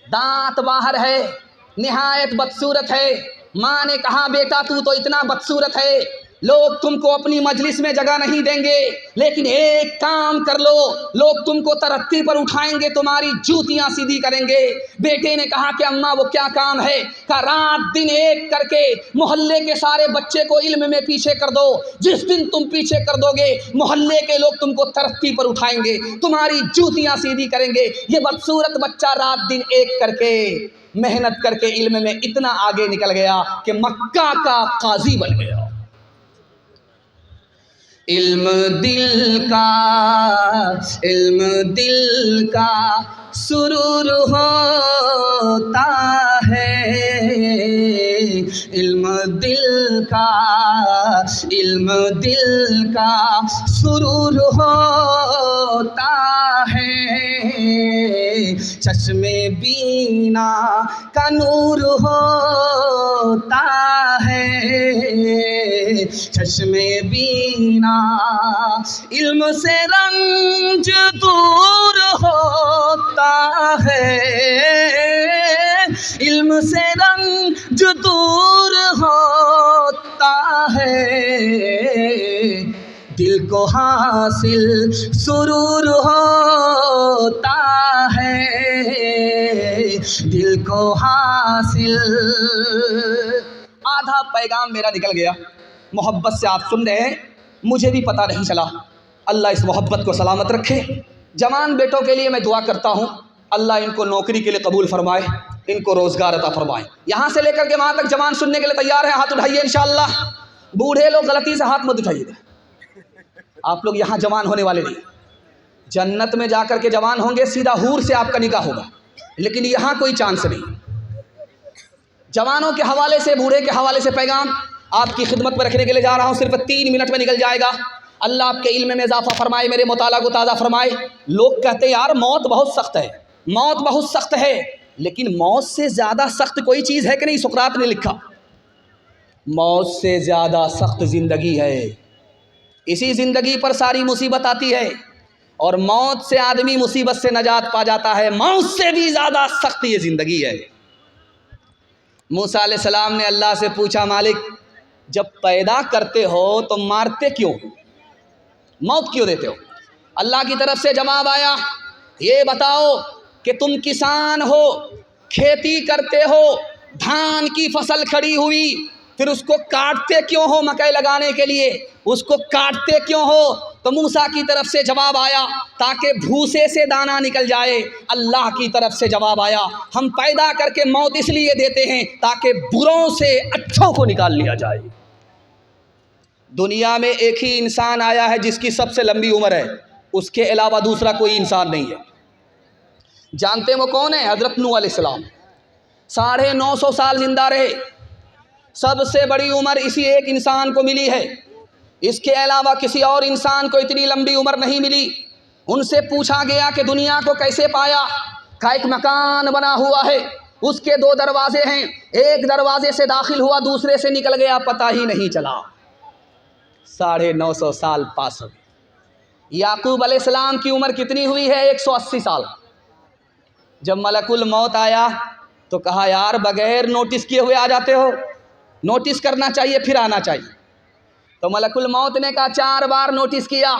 دانت باہر ہے، نہایت بدصورت ہے۔ ماں نے کہا بیٹا تو اتنا بدصورت ہے، لوگ تم کو اپنی مجلس میں جگہ نہیں دیں گے، لیکن ایک کام کر لو، لوگ تم کو ترقی پر اٹھائیں گے، تمہاری جوتیاں سیدھی کریں گے۔ بیٹے نے کہا کہ اماں وہ کیا کام ہے؟ کہ رات دن ایک کر کے محلے کے سارے بچے کو علم میں پیچھے کر دو۔ جس دن تم پیچھے کر دو گے محلے کے لوگ تم کو ترقی پر اٹھائیں گے، تمہاری جوتیاں سیدھی کریں گے۔ یہ بدصورت بچہ رات دن ایک کر کے محنت کر کے علم میں اتنا آگے نکل گیا کہ مکہ کا قاضی بن گیا۔ علم دل کا سرور ہوتا ہے، علم دل کا سرور ہوتا ہے، چشمے بینا کا نور ہوتا ہے، چشمے بینا علم سے رنج دور ہوتا ہے، علم سے رنج دور ہوتا ہے، دل کو حاصل سرور ہوتا ہے، دل کو حاصل۔ آدھا پیغام میرا نکل گیا، محبت سے آپ سن رہے ہیں، مجھے بھی پتہ نہیں چلا۔ اللہ اس محبت کو سلامت رکھے۔ جوان بیٹوں کے لیے میں دعا کرتا ہوں، اللہ ان کو نوکری کے لیے قبول فرمائے، ان کو روزگار عطا فرمائے۔ یہاں سے لے کر کے وہاں تک جوان سننے کے لیے تیار ہیں؟ ہاتھ اٹھائیے انشاءاللہ۔ بوڑھے لوگ غلطی سے ہاتھ مت اٹھائیے گا، آپ لوگ یہاں جوان ہونے والے نہیں۔ جنت میں جا کر کے جوان ہوں گے، سیدھا حور سے آپ کا نکاح ہوگا، لیکن یہاں کوئی چانس نہیں۔ جوانوں کے حوالے سے، بوڑھے کے حوالے سے پیغام آپ کی خدمت میں رکھنے کے لیے جا رہا ہوں، صرف 3 منٹ میں نکل جائے گا۔ اللہ آپ کے علم میں اضافہ فرمائے، میرے مطالعہ کو تازہ فرمائے۔ لوگ کہتے ہیں یار موت بہت سخت ہے، موت بہت سخت ہے، لیکن موت سے زیادہ سخت کوئی چیز ہے کہ نہیں؟ سقراط نے لکھا موت سے زیادہ سخت زندگی ہے، اسی زندگی پر ساری مصیبت آتی ہے، اور موت سے آدمی مصیبت سے نجات پا جاتا ہے، موت سے بھی زیادہ سخت یہ زندگی ہے۔ موسیٰ علیہ السلام نے اللہ سے پوچھا مالک جب پیدا کرتے ہو تو مارتے کیوں، موت کیوں دیتے ہو؟ اللہ کی طرف سے جواب آیا، یہ بتاؤ کہ تم کسان ہو، کھیتی کرتے ہو، دھان کی فصل کھڑی ہوئی، پھر اس کو کاٹتے کیوں ہو؟ مکئی لگانے کے لیے اس کو کاٹتے کیوں ہو؟ تو موسیٰ کی طرف سے جواب آیا تاکہ بھوسے سے دانہ نکل جائے۔ اللہ کی طرف سے جواب آیا ہم پیدا کر کے موت اس لیے دیتے ہیں تاکہ بروں سے اچھوں کو نکال لیا جائے۔ دنیا میں ایک ہی انسان آیا ہے جس کی سب سے لمبی عمر ہے، اس کے علاوہ دوسرا کوئی انسان نہیں ہے۔ جانتے ہیں وہ کون ہے؟ حضرت نوح علیہ السلام 950 سال زندہ رہے۔ سب سے بڑی عمر اسی ایک انسان کو ملی ہے، اس کے علاوہ کسی اور انسان کو اتنی لمبی عمر نہیں ملی۔ ان سے پوچھا گیا کہ دنیا کو کیسے پایا؟ کہا ایک مکان بنا ہوا ہے، اس کے 2 دروازے ہیں، ایک دروازے سے داخل ہوا دوسرے سے نکل گیا، پتہ ہی نہیں چلا۔ 950 سال پاس ہو گئے۔ یعقوب علیہ السلام کی عمر کتنی ہوئی ہے؟ 180 سال۔ جب ملک الموت آیا تو کہا یار بغیر نوٹس کیے ہوئے آ جاتے ہو، نوٹس کرنا چاہیے پھر آنا چاہیے۔ تو ملک الموت نے کہا 4 بار نوٹس کیا۔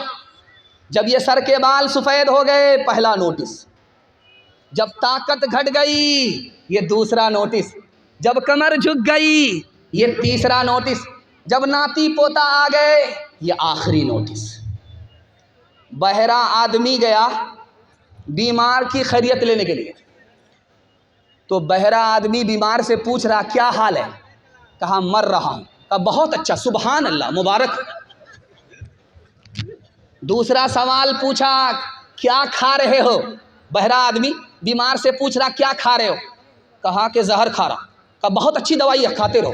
جب یہ سر کے بال سفید ہو گئے پہلا نوٹس، جب طاقت گھٹ گئی یہ دوسرا نوٹس، جب کمر جھک گئی یہ تیسرا نوٹس، جب ناتی پوتا آ گئے یہ آخری نوٹس۔ بہرا آدمی گیا بیمار کی خیریت لینے کے لیے، تو بہرا آدمی بیمار سے پوچھ رہا کیا حال ہے؟ کہا مر رہا ہوں۔ کہا بہت اچھا، سبحان اللہ، مبارک۔ دوسرا سوال پوچھا کیا کھا رہے ہو؟ بہرا آدمی بیمار سے پوچھ رہا کیا کھا رہے ہو؟ کہا کہ زہر کھا رہا۔ کہا بہت اچھی دوائی ہے، کھاتے رہو۔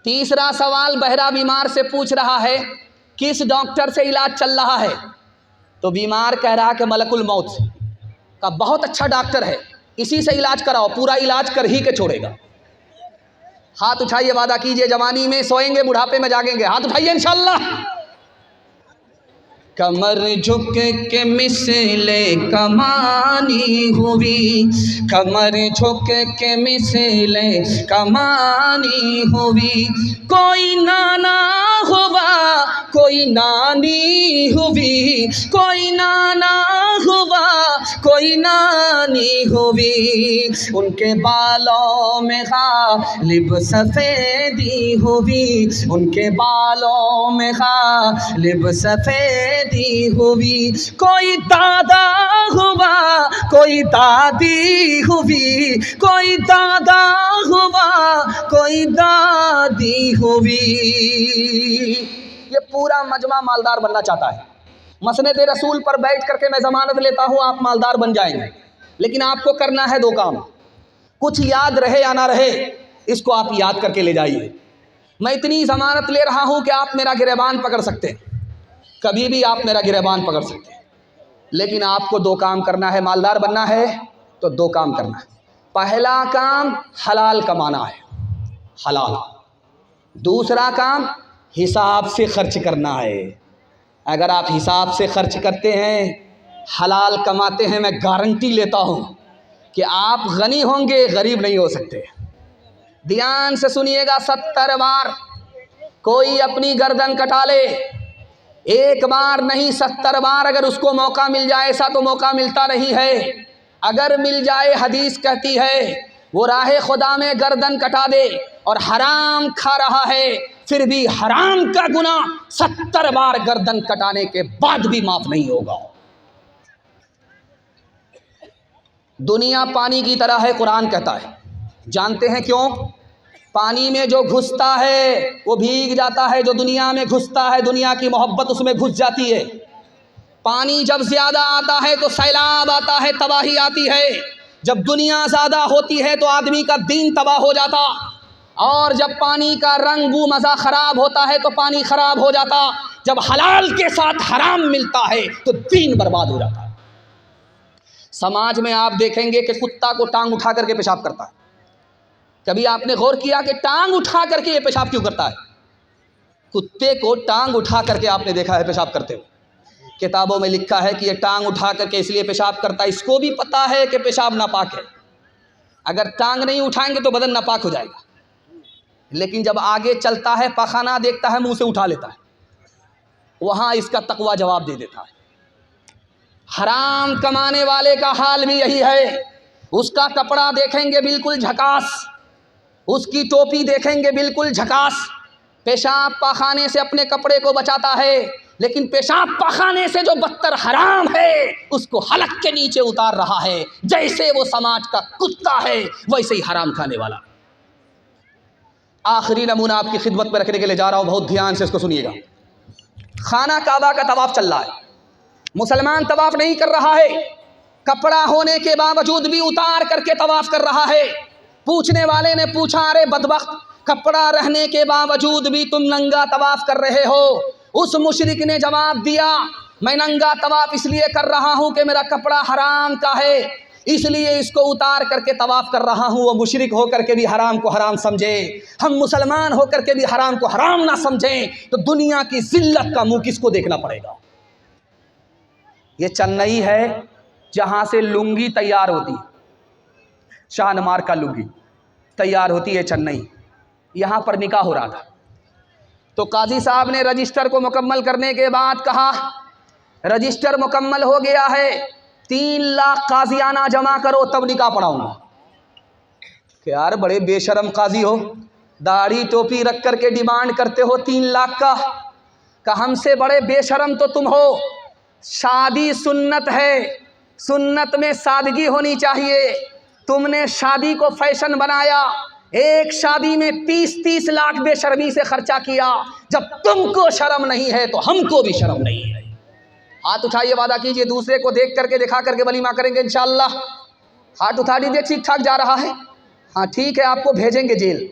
تیسرا سوال بہرا بیمار سے پوچھ رہا ہے کس ڈاکٹر سے علاج چل رہا ہے؟ تو بیمار کہہ رہا کہ ملک الموت سے۔ کہا بہت اچھا ڈاکٹر ہے، اسی سے علاج کراؤ، پورا علاج کر ہی کے چھوڑے گا۔ ہاتھ اٹھائیے، وعدہ کیجئے جوانی میں سوئیں گے بڑھاپے میں جاگیں گے، ہاتھ اٹھائیے انشاءاللہ۔ کمر جھک کے مثل کمانی ہوئی، کمر جھک کے مثل کمانی ہوئی، کوئی نانا ہوا کوئی نانی ہوئی، کوئی نانا ہوا کوئی نانی ہوئی، ان کے بالوں میں غالب سفیدی ہوئی، ان کے بالوں میں غالب سفیدی ہوئی، کوئی دادا ہوا کوئی دادی ہوئی، کوئی دادا ہوا کوئی دادی ہوئی۔ یہ پورا مجمع مالدار بننا چاہتا ہے۔ مسند رسول پر بیٹھ کر کے میں ضمانت لیتا ہوں آپ مالدار بن جائیں گے، لیکن آپ کو کرنا ہے 2 کام۔ کچھ یاد رہے یا نہ رہے اس کو آپ یاد کر کے لے جائیے۔ میں اتنی ضمانت لے رہا ہوں کہ آپ میرا گریبان پکڑ سکتے ہیں، کبھی بھی آپ میرا گریبان پکڑ سکتے ہیں، لیکن آپ کو 2 کام کرنا ہے۔ مالدار بننا ہے تو 2 کام کرنا ہے۔ پہلا کام حلال کمانا ہے، حلال۔ دوسرا کام حساب سے خرچ کرنا ہے۔ اگر آپ حساب سے خرچ کرتے ہیں، حلال کماتے ہیں، میں گارنٹی لیتا ہوں کہ آپ غنی ہوں گے، غریب نہیں ہو سکتے۔ دھیان سے سنیے گا، 70 بار کوئی اپنی گردن کٹا لے، 1 بار نہیں 70 بار اگر اس کو موقع مل جائے، ایسا تو موقع ملتا نہیں ہے، اگر مل جائے حدیث کہتی ہے وہ راہ خدا میں گردن کٹا دے اور حرام کھا رہا ہے پھر بھی حرام کا گناہ 70 بار گردن کٹانے کے بعد بھی معاف نہیں ہوگا۔ دنیا پانی کی طرح ہے، قرآن کہتا ہے۔ جانتے ہیں کیوں؟ پانی میں جو گھستا ہے وہ بھیگ جاتا ہے، جو دنیا میں گھستا ہے دنیا کی محبت اس میں گھس جاتی ہے۔ پانی جب زیادہ آتا ہے تو سیلاب آتا ہے، تباہی آتی ہے۔ جب دنیا زیادہ ہوتی ہے تو آدمی کا دین تباہ ہو جاتا، اور جب پانی کا رنگ بو مزہ خراب ہوتا ہے تو پانی خراب ہو جاتا۔ جب حلال کے ساتھ حرام ملتا ہے تو دین برباد ہو جاتا ہے۔ سماج میں آپ دیکھیں گے کہ کتا کو ٹانگ اٹھا کر کے پیشاب کرتا ہے۔ کبھی آپ نے غور کیا کہ ٹانگ اٹھا کر کے یہ پیشاب کیوں کرتا ہے؟ کتے کو ٹانگ اٹھا کر کے آپ نے دیکھا ہے پیشاب کرتے ہوئے؟ کتابوں میں لکھا ہے کہ یہ ٹانگ اٹھا کر کے اس لیے پیشاب کرتا ہے، اس کو بھی پتا ہے کہ پیشاب ناپاک ہے، اگر ٹانگ نہیں اٹھائیں گے تو بدن ناپاک ہو جائے گا، لیکن جب آگے چلتا ہے پخانہ دیکھتا ہے منہ سے اٹھا لیتا ہے، وہاں اس کا تقوی جواب دے دیتا ہے۔ حرام کمانے والے کا حال بھی یہی ہے، اس کا کپڑا دیکھیں گے بالکل جھکاس، اس کی ٹوپی دیکھیں گے بالکل جھکاس، پیشاب پاخانے سے اپنے کپڑے کو بچاتا ہے، لیکن پیشاب پاخانے سے جو بدتر حرام ہے اس کو حلق کے نیچے اتار رہا ہے۔ جیسے وہ سماج کا کتا ہے ویسے ہی حرام کھانے والا۔ آخری نمونہ آپ کی خدمت میں رکھنے کے لیے جا رہا ہوں، بہت دھیان سے اس کو سنیے گا۔ خانہ کعبہ کا طواف چل رہا ہے، مسلمان طواف نہیں کر رہا ہے، کپڑا ہونے کے باوجود بھی اتار کر کے طواف کر رہا ہے۔ پوچھنے والے نے پوچھا ارے بدبخت، کپڑا رہنے کے باوجود بھی تم ننگا طواف کر رہے ہو؟ اس مشرک نے جواب دیا میں ننگا طواف اس لیے کر رہا ہوں کہ میرا کپڑا حرام کا ہے، اس لیے اس کو اتار کر کے طواف کر رہا ہوں۔ وہ مشرک ہو کر کے بھی حرام کو حرام سمجھے، ہم مسلمان ہو کر کے بھی حرام کو حرام نہ سمجھیں تو دنیا کی ذلت کا منہ کس کو دیکھنا پڑے گا؟ یہ چنئی ہے جہاں سے لنگی تیار ہوتی ہے، شاہنمار کا لنگی تیار ہوتی ہے چنئی، یہاں پر نکاح ہو رہا تھا تو قاضی صاحب نے رجسٹر کو مکمل کرنے کے بعد کہا رجسٹر مکمل ہو گیا ہے، 3 لاکھ قاضیانہ جمع کرو تب نکاح پڑھاؤں گا۔ کہ یار بڑے بے شرم قاضی ہو، داڑھی ٹوپی رکھ کر کے ڈیمانڈ کرتے ہو 3 لاکھ کا، کہ ہم سے بڑے بے شرم تو تم ہو۔ شادی سنت ہے، سنت میں سادگی ہونی چاہیے، تم نے شادی کو فیشن بنایا، ایک شادی میں 30 لاکھ بے شرمی سے خرچہ کیا۔ جب تم کو شرم نہیں ہے تو ہم کو بھی شرم نہیں ہے۔ ہاتھ اٹھائیے، وعدہ کیجئے دوسرے کو دیکھ کر کے دکھا کر کے ولیمہ کریں گے انشاءاللہ۔ ہاتھ اٹھا دیجئے، ٹھیک ٹھاک جا رہا ہے؟ ہاں ٹھیک ہے، آپ کو بھیجیں گے جیل،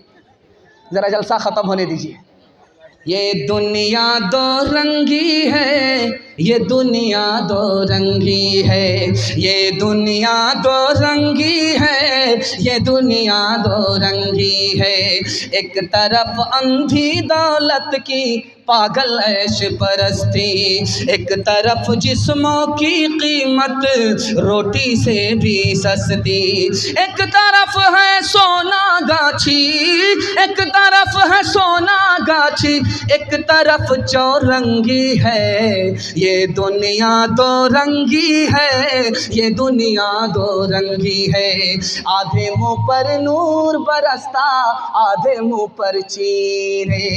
ذرا جلسہ ختم ہونے دیجئے۔ یہ دنیا دو رنگی ہے، یہ دنیا دو رنگی ہے، یہ دنیا دو رنگی ہے، یہ دنیا دو رنگی ہے۔ ایک طرف اندھی دولت کی پاگل عیش پرستی، ایک طرف جسموں کی قیمت روٹی سے بھی سستی، ایک طرف ہے سونا گاچھی، ایک طرف ہے سونا گاچھی، ایک طرف چورنگی ہے۔ یہ دنیا دو رنگی ہے، یہ دنیا دو رنگی ہے۔ آدھے منہ پر نور برستا، آدھے منہ پر چیرے،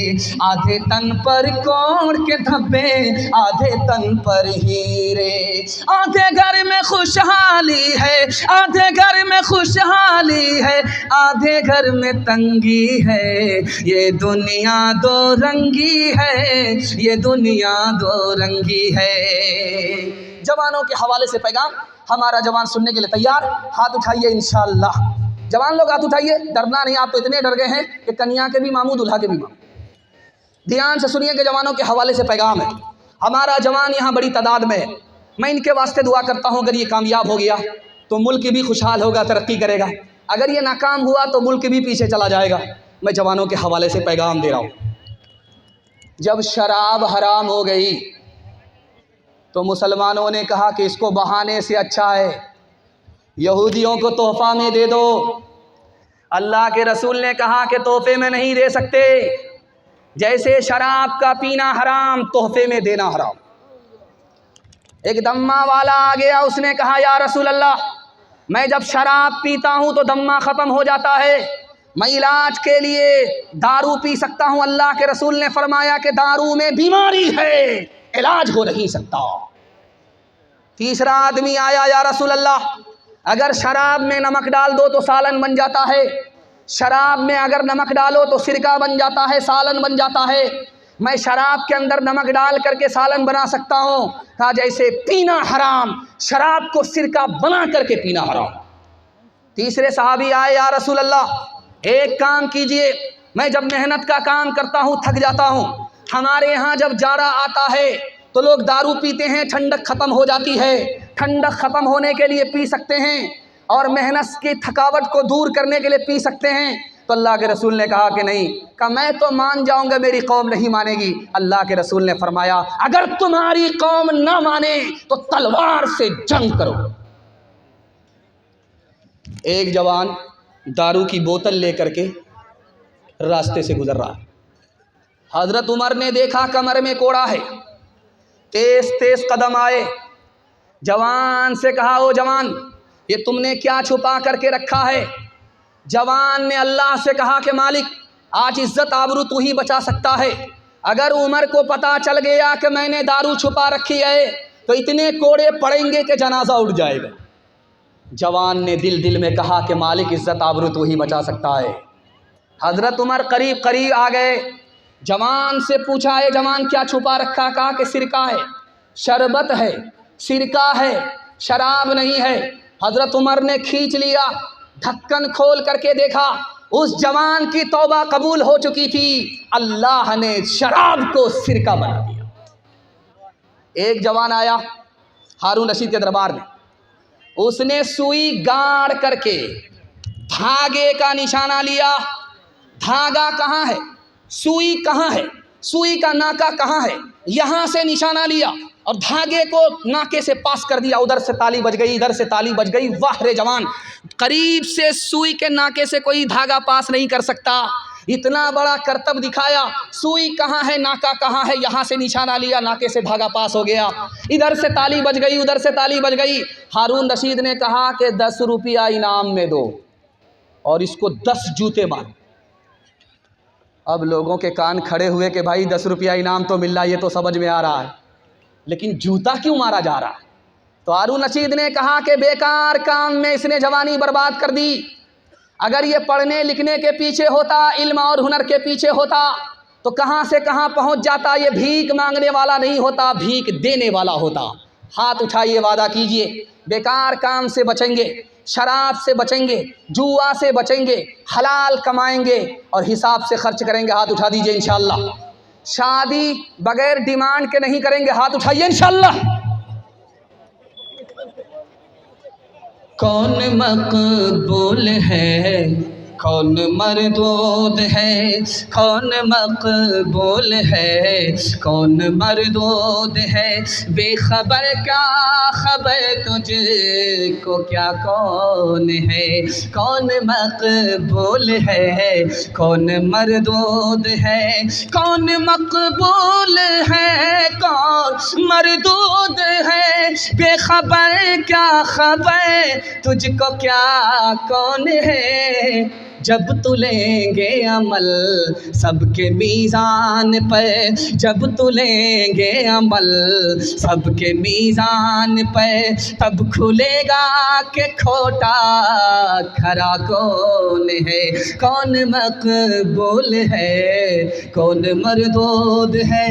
آدھے تن پر کوڑ کے دھبے، آدھے تن پر ہیرے۔ آدھے گھر میں خوشحالی ہے، آدھے گھر میں خوشحالی ہے، آدھے گھر میں تنگی ہے۔ یہ دنیا دو رنگی ہے، یہ دنیا دو رنگی ہے۔ جوانوں کے حوالے سے پیغام، ہمارا جوان سننے کے لیے تیار؟ ہاتھ اٹھائیے انشاءاللہ، جوان لوگ ہاتھ اٹھائیے، ڈرنا نہیں، آپ تو اتنے ڈر گئے ہیں کہ کنیا کے بھی ماموں دلہا کے بھی ماموں۔ دھیان سے سنیے کہ جوانوں کے حوالے سے پیغام ہے، ہمارا جوان یہاں بڑی تعداد میں ہے، میں ان کے واسطے دعا کرتا ہوں اگر یہ کامیاب ہو گیا تو ملک بھی خوشحال ہوگا، ترقی کرے گا، اگر یہ ناکام ہوا تو ملک بھی پیچھے چلا جائے گا۔ میں جوانوں کے حوالے سے پیغام دے رہا ہوں، جب شراب حرام ہو گئی تو مسلمانوں نے کہا کہ اس کو بہانے سے اچھا ہے یہودیوں کو تحفہ میں دے دو۔ اللہ کے رسول نے کہا کہ تحفے میں نہیں دے سکتے، جیسے شراب کا پینا حرام تحفے میں دینا حرام۔ ایک دمہ والا آ گیا، اس نے کہا یا رسول اللہ میں جب شراب پیتا ہوں تو دمہ ختم ہو جاتا ہے، میں علاج کے لیے دارو پی سکتا ہوں؟ اللہ کے رسول نے فرمایا کہ دارو میں بیماری ہے، علاج ہو نہیں سکتا۔ تیسرا آدمی آیا، یا رسول اللہ اگر شراب میں نمک ڈال دو تو سالن بن جاتا ہے، شراب میں اگر نمک ڈالو تو سرکہ بن جاتا ہے، سالن بن جاتا ہے، میں شراب کے اندر نمک ڈال کر کے سالن بنا سکتا ہوں؟ کہا جیسے پینا حرام، شراب کو سرکہ بنا کر کے پینا حرام۔ تیسرے صحابی آئے، یا رسول اللہ ایک کام کیجئے، میں جب محنت کا کام کرتا ہوں تھک جاتا ہوں، ہمارے ہاں جب جاڑا آتا ہے تو لوگ دارو پیتے ہیں، ٹھنڈک ختم ہو جاتی ہے، ٹھنڈک ختم ہونے کے لیے پی سکتے ہیں اور محنت کی تھکاوٹ کو دور کرنے کے لیے پی سکتے ہیں۔ تو اللہ کے رسول نے کہا کہ نہیں، کہ میں تو مان جاؤں گا، میری قوم نہیں مانے گی۔ اللہ کے رسول نے فرمایا اگر تمہاری قوم نہ مانے تو تلوار سے جنگ کرو۔ ایک جوان دارو کی بوتل لے کر کے راستے سے گزر رہا، حضرت عمر نے دیکھا کمر میں کوڑا ہے، تیز تیز قدم آئے، جوان سے کہا او جوان یہ تم نے کیا چھپا کر کے رکھا ہے؟ جوان نے اللہ سے کہا کہ مالک آج عزت آبرو تو ہی بچا سکتا ہے، اگر عمر کو پتا چل گیا کہ میں نے دارو چھپا رکھی ہے تو اتنے کوڑے پڑیں گے کہ جنازہ اٹھ جائے گا۔ جوان نے دل دل میں کہا کہ مالک عزت آبرو تو ہی بچا سکتا ہے۔ حضرت عمر قریب قریب آ گئے، جوان سے پوچھا اے جوان کیا چھپا رکھا؟ کہا کہ سرکہ ہے، شربت ہے، سرکہ ہے، شراب نہیں ہے۔ حضرت عمر نے کھینچ لیا، ڈھکن کھول کر کے دیکھا، اس جوان کی توبہ قبول ہو چکی تھی، اللہ نے شراب کو سرکہ بنا دیا۔ ایک جوان آیا ہارون رشید کے دربار میں، اس نے سوئی گاڑ کر کے دھاگے کا نشانہ لیا۔ دھاگا کہاں ہے؟ سوئی کہاں ہے؟ سوئی کا ناکا کہاں ہے؟ یہاں سے نشانہ لیا اور دھاگے کو ناکے سے پاس کر دیا۔ ادھر سے تالی بج گئی، ادھر سے تالی بج گئی۔ واہ رے جوان، قریب سے سوئی کے ناکے سے کوئی دھاگا پاس نہیں کر سکتا، اتنا بڑا کرتب دکھایا۔ سوئی کہاں ہے، ناکا کہاں ہے، یہاں سے نشانہ لیا، ناکے سے دھاگا پاس ہو گیا۔ ادھر سے تالی بج گئی، ادھر سے تالی بج گئی۔ ہارون رشید نے کہا کہ 10 روپیہ انعام میں دو اور اس کو 10 جوتے مارو۔ اب لوگوں کے کان کھڑے ہوئے کہ بھائی 10 روپیہ انعام تو مل رہا ہے، یہ تو سمجھ میں آ رہا ہے، لیکن جوتا کیوں مارا جا رہا ہے؟ تو ہارون رشید نے کہا کہ بیکار کام میں اس نے جوانی برباد کر دی۔ اگر یہ پڑھنے لکھنے کے پیچھے ہوتا، علم اور ہنر کے پیچھے ہوتا تو کہاں سے کہاں پہنچ جاتا۔ یہ بھیک مانگنے والا نہیں ہوتا، بھیک دینے والا ہوتا۔ ہاتھ اٹھائیے، وعدہ کیجئے بیکار کام سے بچیں گے، شراب سے بچیں گے، جوا سے بچیں گے، حلال کمائیں گے اور حساب سے خرچ کریں گے۔ ہاتھ اٹھا دیجئے انشاءاللہ۔ شادی بغیر ڈیمانڈ کے نہیں کریں گے۔ ہاتھ اٹھائیے انشاءاللہ۔ کون مقبول ہے، کون مردود ہے، کون مقبول ہے، کون مردود ہے، بے خبر کیا خبر تجھ کو کیا کون ہے، کون مقبول ہے، کون مردود ہے، کون مقبول ہے، کون مردود ہے، بے خبر کیا خبر تجھ کو کیا کون ہے، جب تلیں گے عمل سب کے میزان پر، جب تلیں گے عمل سب کے میزان پر، تب کھلے گا کہ کھوٹا کھرا کون ہے، کون مقبول ہے، کون مردود ہے۔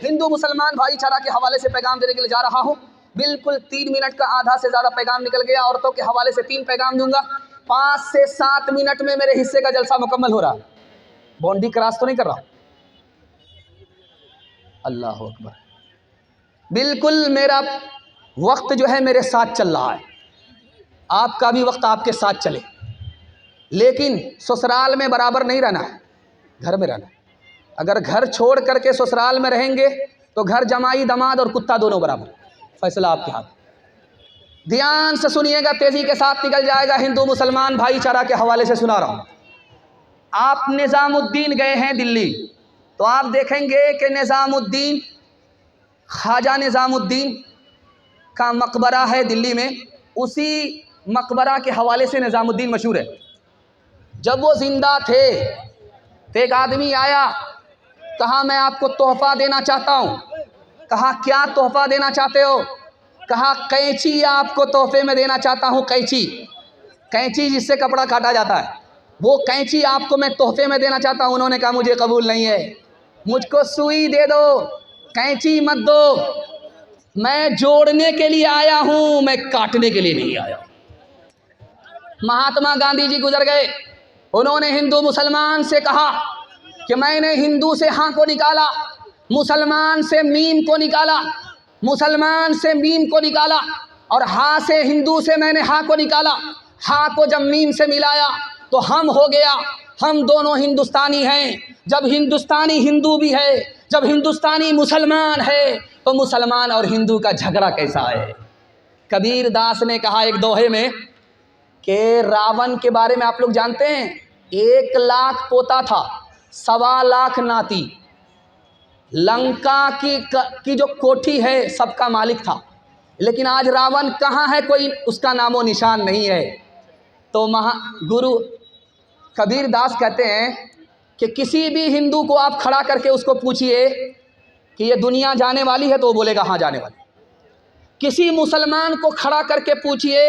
ہندو مسلمان بھائی چارہ کے حوالے سے پیغام دینے کے لیے جا رہا ہوں۔ بالکل 3 منٹ کا آدھا سے زیادہ پیغام نکل گیا۔ عورتوں کے حوالے سے 3 پیغام دوں گا۔ 5 سے 7 منٹ میں میرے حصے کا جلسہ مکمل ہو رہا۔ باؤنڈری کراس تو نہیں کر رہا؟ اللہ اکبر۔ بالکل میرا وقت جو ہے میرے ساتھ چل رہا ہے، آپ کا بھی وقت آپ کے ساتھ چلے، لیکن سسرال میں برابر نہیں رہنا ہے، گھر میں رہنا ہے۔ اگر گھر چھوڑ کر کے سسرال میں رہیں گے تو گھر جمائی دماد اور کتا دونوں برابر، فیصلہ آپ کے ہاتھ۔ دھیان سے سنیے گا، تیزی کے ساتھ نکل جائے گا۔ ہندو مسلمان بھائی چارہ کے حوالے سے سنا رہا ہوں۔ آپ نظام الدین گئے ہیں دلی تو آپ دیکھیں گے کہ نظام الدین، خواجہ نظام الدین کا مقبرہ ہے دلی میں، اسی مقبرہ کے حوالے سے نظام الدین مشہور ہے۔ جب وہ زندہ تھے تو ایک آدمی آیا، کہا میں آپ کو تحفہ دینا چاہتا ہوں۔ کہا کیا تحفہ دینا چاہتے ہو؟ کہا قینچی آپ کو تحفے میں دینا چاہتا ہوں۔ قینچی، قینچی جس سے کپڑا کاٹا جاتا ہے، وہ قینچی آپ کو میں تحفے میں دینا چاہتا ہوں۔ انہوں نے کہا مجھے قبول نہیں ہے، مجھ کو سوئی دے دو، قینچی مت دو، میں جوڑنے کے لیے آیا ہوں، میں کاٹنے کے لیے نہیں آیا۔ مہاتما گاندھی جی گزر گئے، انہوں نے ہندو مسلمان سے کہا کہ میں نے ہندو سے ہاں کو نکالا، مسلمان سے میم کو نکالا، مسلمان سے میم کو نکالا، اور ہاں سے ہندو سے میں نے ہاں کو نکالا۔ ہاں کو جب میم سے ملایا تو ہم ہو گیا، ہم دونوں ہندوستانی ہیں۔ جب ہندوستانی ہندو بھی ہے، جب ہندوستانی مسلمان ہے تو مسلمان اور ہندو کا جھگڑا کیسا ہے؟ کبیر داس نے کہا ایک دوہے میں کہ راون کے بارے میں آپ لوگ جانتے ہیں، 1 لاکھ پوتا تھا، 1.25 لاکھ ناتی، لنکا کی جو کوٹھی ہے سب کا مالک تھا، لیکن آج راون کہاں ہے؟ کوئی اس کا نام و نشان نہیں ہے۔ تو گرو کبیر داس کہتے ہیں کہ کسی بھی ہندو کو آپ کھڑا کر کے اس کو پوچھئے کہ یہ دنیا جانے والی ہے تو وہ بولے گا ہاں جانے والی۔ کسی مسلمان کو کھڑا کر کے پوچھئے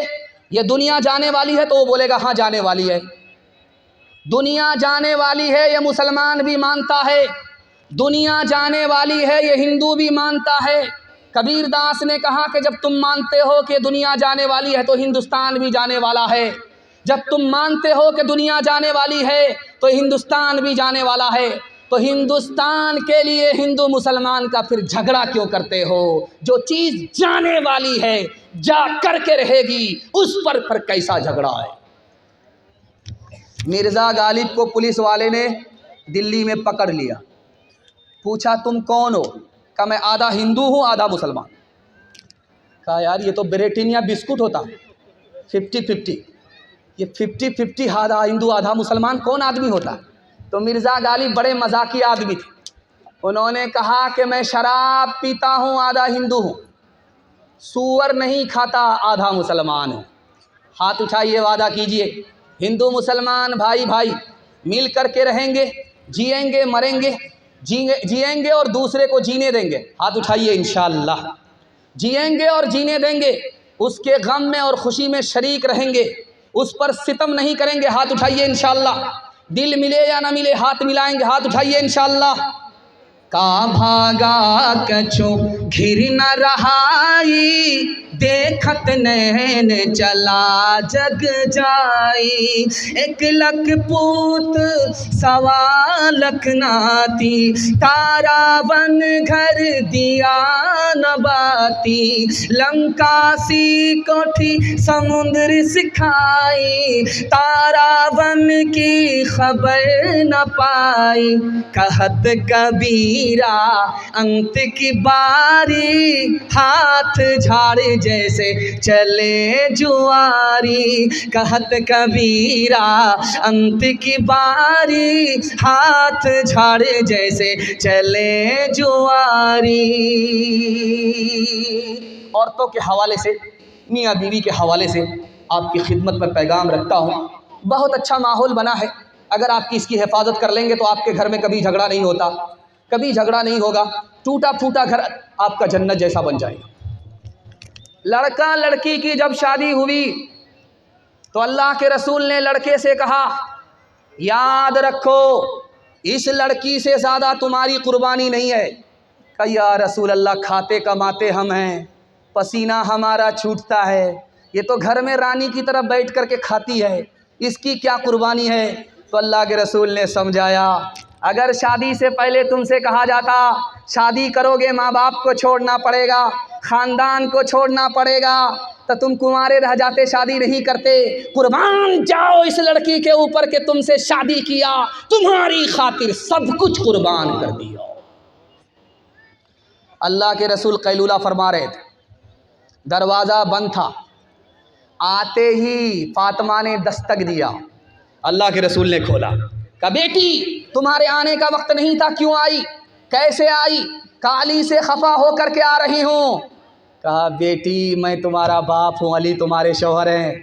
یہ دنیا جانے والی ہے تو وہ بولے گا ہاں جانے والی ہے۔ دنیا جانے والی ہے یہ مسلمان بھی مانتا ہے، دنیا جانے والی ہے یہ ہندو بھی مانتا ہے۔ کبیر داس نے کہا کہ جب تم مانتے ہو کہ دنیا جانے والی ہے تو ہندوستان بھی جانے والا ہے، جب تم مانتے ہو کہ دنیا جانے والی ہے تو ہندوستان بھی جانے والا ہے۔ تو تو ہندوستان کے لیے ہندو مسلمان کا پھر جھگڑا کیوں کرتے ہو؟ جو چیز جانے والی ہے جا کر کے رہے گی، اس پر کیسا جھگڑا ہے؟ مرزا غالب کو پولیس والے نے دلی میں پکڑ لیا، پوچھا تم کون ہو؟ کہا میں آدھا ہندو ہوں آدھا مسلمان۔ کہا یار یہ تو بریٹینیا بسکٹ ہوتا، 50-50، یہ 50-50 آدھا ہندو آدھا مسلمان کون آدمی ہوتا؟ تو مرزا غالب بڑے مذاقی آدمی تھے، انہوں نے کہا کہ میں شراب پیتا ہوں آدھا ہندو ہوں، سور نہیں کھاتا آدھا مسلمان ہوں۔ ہاتھ اٹھائیے، وعدہ کیجئے ہندو مسلمان بھائی بھائی مل کر کے رہیں گے، جئیں گے مریں گے، جئیں گے اور دوسرے کو جینے دیں گے۔ ہاتھ اٹھائیے، انشاءاللہ جئیں گے اور جینے دیں گے، اس کے غم میں اور خوشی میں شریک رہیں گے، اس پر ستم نہیں کریں گے۔ ہاتھ اٹھائیے انشاءاللہ، دل ملے یا نہ ملے ہاتھ ملائیں گے۔ ہاتھ اٹھائیے انشاءاللہ۔ کا بھاگا کچھو گھر نہ رہائی، دیکھت نین چلا جگ جائی، ایک لکھ پوت سوا لکھ ناتی، تارا بن گھر دیا نہ باتی، لنکا سی کوٹھی سمندر سکھائی، تارا بن کی خبر نہ پائی، کہت کبیرا انت کی باری، ہاتھ جھاڑ جیسے چلے جواری، کہت کبیرا انت کی باری، ہاتھ جھاڑ جیسے چلے جواری۔ عورتوں کے حوالے سے، میاں بیوی کے حوالے سے آپ کی خدمت میں پیغام رکھتا ہوں۔ بہت اچھا ماحول بنا ہے، اگر آپ کی اس کی حفاظت کر لیں گے تو آپ کے گھر میں کبھی جھگڑا نہیں ہوتا، کبھی جھگڑا نہیں ہوگا، ٹوٹا پھوٹا گھر آپ کا جنت جیسا بن جائے گا۔ لڑکا لڑکی کی جب شادی ہوئی تو اللہ کے رسول نے لڑکے سے کہا یاد رکھو اس لڑکی سے زیادہ تمہاری قربانی نہیں ہے۔ کہ یا رسول اللہ کھاتے کماتے ہم ہیں، پسینہ ہمارا چھوٹتا ہے، یہ تو گھر میں رانی کی طرف بیٹھ کر کے کھاتی ہے، اس کی کیا قربانی ہے؟ تو اللہ کے رسول نے سمجھایا اگر شادی سے پہلے تم سے کہا جاتا شادی کرو گے ماں باپ کو چھوڑنا پڑے گا، خاندان کو چھوڑنا پڑے گا، تو تم کنوارے رہ جاتے، شادی نہیں کرتے۔ قربان جاؤ اس لڑکی کے اوپر کہ تم سے شادی کیا، تمہاری خاطر سب کچھ قربان کر دیا۔ اللہ کے رسول قیلولہ فرما رہے تھے، دروازہ بند تھا، آتے ہی فاطمہ نے دستک دیا، اللہ کے رسول نے کھولا، کہا بیٹی تمہارے آنے کا وقت نہیں تھا، کیوں آئی، کیسے آئی؟ کہا علی سے خفا ہو کر کے آ رہی ہوں۔ کہا بیٹی میں تمہارا باپ ہوں، علی تمہارے شوہر ہیں،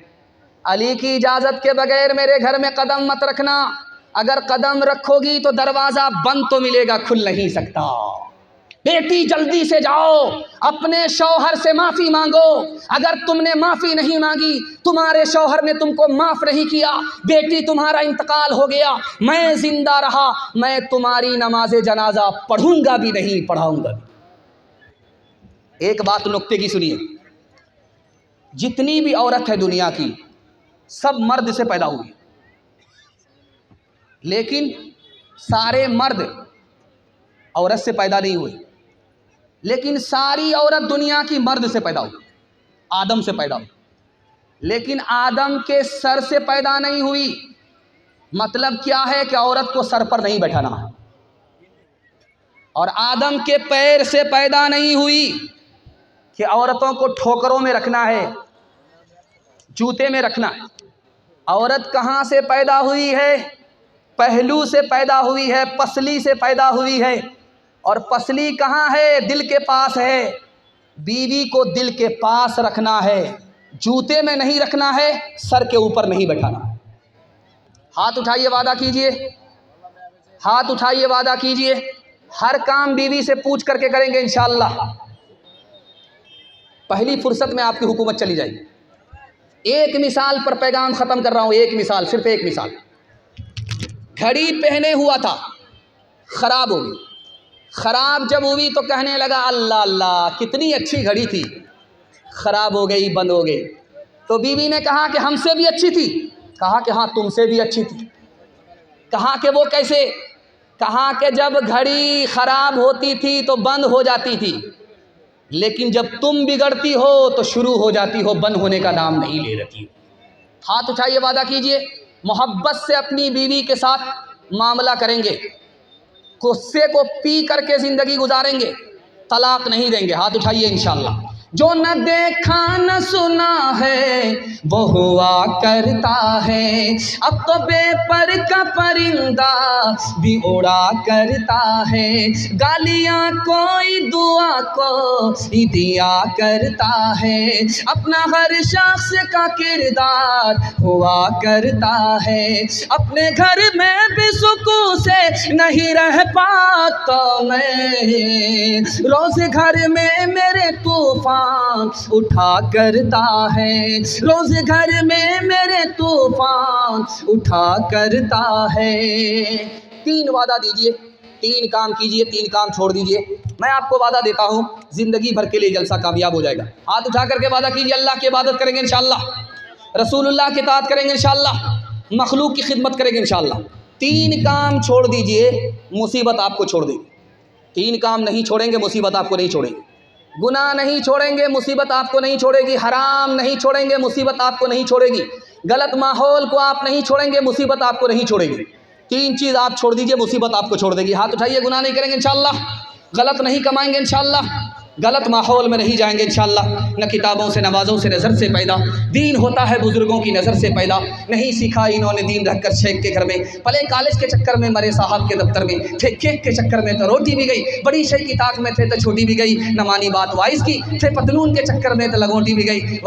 علی کی اجازت کے بغیر میرے گھر میں قدم مت رکھنا، اگر قدم رکھو گی تو دروازہ بند تو ملے گا، کھل نہیں سکتا۔ بیٹی جلدی سے جاؤ اپنے شوہر سے معافی مانگو، اگر تم نے معافی نہیں مانگی تمہارے شوہر نے تم کو معاف نہیں کیا، بیٹی تمہارا انتقال ہو گیا، میں زندہ رہا میں تمہاری نماز جنازہ پڑھوں گا بھی نہیں پڑھاؤں گا بھی۔ ایک بات نکتے کی سنیے، جتنی بھی عورت ہے دنیا کی سب مرد سے پیدا ہوئی، لیکن سارے مرد عورت سے پیدا نہیں ہوئے، لیکن ساری عورت دنیا کی مرد سے پیدا ہوئی، آدم سے پیدا ہوئی، لیکن آدم کے سر سے پیدا نہیں ہوئی۔ مطلب کیا ہے کہ عورت کو سر پر نہیں بیٹھانا ہے، اور آدم کے پیر سے پیدا نہیں ہوئی کہ عورتوں کو ٹھوکروں میں رکھنا ہے، جوتے میں رکھنا ہے۔ عورت کہاں سے پیدا ہوئی ہے؟ پہلو سے پیدا ہوئی ہے، پسلی سے پیدا ہوئی ہے، اور پسلی کہاں ہے؟ دل کے پاس ہے۔ بیوی کو دل کے پاس رکھنا ہے، جوتے میں نہیں رکھنا ہے، سر کے اوپر نہیں بیٹھانا ہے۔ ہاتھ اٹھائیے وعدہ کیجئے، ہاتھ اٹھائیے وعدہ کیجئے، ہر کام بیوی سے پوچھ کر کے کریں گے انشاءاللہ۔ پہلی فرصت میں آپ کی حکومت چلی جائے گی۔ ایک مثال پر پیغام ختم کر رہا ہوں، ایک مثال، صرف ایک مثال۔ گھڑی پہنے ہوا تھا، خراب ہو گئی، خراب جب ہوئی تو کہنے لگا اللہ اللہ کتنی اچھی گھڑی تھی، خراب ہو گئی، بند ہو گئی۔ تو بیوی نے کہا کہ ہم سے بھی اچھی تھی، کہا کہ ہاں تم سے بھی اچھی تھی۔ کہا کہ وہ کیسے؟ کہا کہ جب گھڑی خراب ہوتی تھی تو بند ہو جاتی تھی، لیکن جب تم بگڑتی ہو تو شروع ہو جاتی ہو، بند ہونے کا نام نہیں لے رہتی ہو۔ ہاتھ اٹھائیے، وعدہ کیجئے محبت سے اپنی بیوی کے ساتھ معاملہ کریں گے، غصے کو پی کر کے زندگی گزاریں گے، طلاق نہیں دیں گے۔ ہاتھ اٹھائیے انشاءاللہ۔ جو نہ دیکھا نہ سنا ہے وہ ہوا کرتا ہے، اب تو بے پر کا پرندہ بھی اڑا کرتا ہے، گالیاں کوئی دعا کو دیا کرتا ہے، اپنا ہر شخص کا کردار ہوا کرتا ہے، اپنے گھر میں بھی سکون سے نہیں رہ پاتا میں، روز گھر میں میرے طوفان اٹھا کرتا ہے، روز گھر میں میرے طوفان اٹھا کرتا ہے۔ 3 وعدہ دیجئے، 3 کام کیجئے، 3 کام چھوڑ دیجئے۔ میں آپ کو وعدہ دیتا ہوں زندگی بھر کے لیے جلسہ کامیاب ہو جائے گا۔ ہاتھ اٹھا کر کے وعدہ کیجئے، اللہ کی عبادت کریں گے انشاءاللہ، رسول اللہ کی اطاعت کریں گے انشاءاللہ، مخلوق کی خدمت کریں گے انشاءاللہ۔ 3 کام چھوڑ دیجئے، مصیبت آپ کو چھوڑ دے گی۔ 3 کام نہیں چھوڑیں گے، مصیبت آپ کو نہیں چھوڑے گی۔ گناہ نہیں چھوڑیں گے، مصیبت آپ کو نہیں چھوڑے گی۔ حرام نہیں چھوڑیں گے، مصیبت آپ کو نہیں چھوڑے گی۔ غلط ماحول کو آپ نہیں چھوڑیں گے، مصیبت آپ کو نہیں چھوڑے گی۔ 3 چیز آپ چھوڑ دیجئے، مصیبت آپ کو چھوڑ دے گی۔ ہاتھ اٹھائیے، گناہ نہیں کریں گے انشاءاللہ، غلط نہیں کمائیں گے انشاءاللہ، غلط ماحول میں نہیں جائیں گے انشاءاللہ، نہ کتابوں سے نمازوں سے نظر سے پیدا، دین ہوتا ہے بزرگوں کی نظر سے پیدا، نہیں سیکھا انہوں نے دین رکھ کر شیخ کے گھر میں، پلے کالج کے چکر میں مرے صاحب کے دفتر میں، تھے کیک کے چکر میں تو روٹی بھی گئی، بڑی شے کی طاق میں تھے تو چھوٹی بھی گئی، نہ مانی بات وائس کی، تھے پتلون کے چکر میں تو لگوٹی بھی گئی۔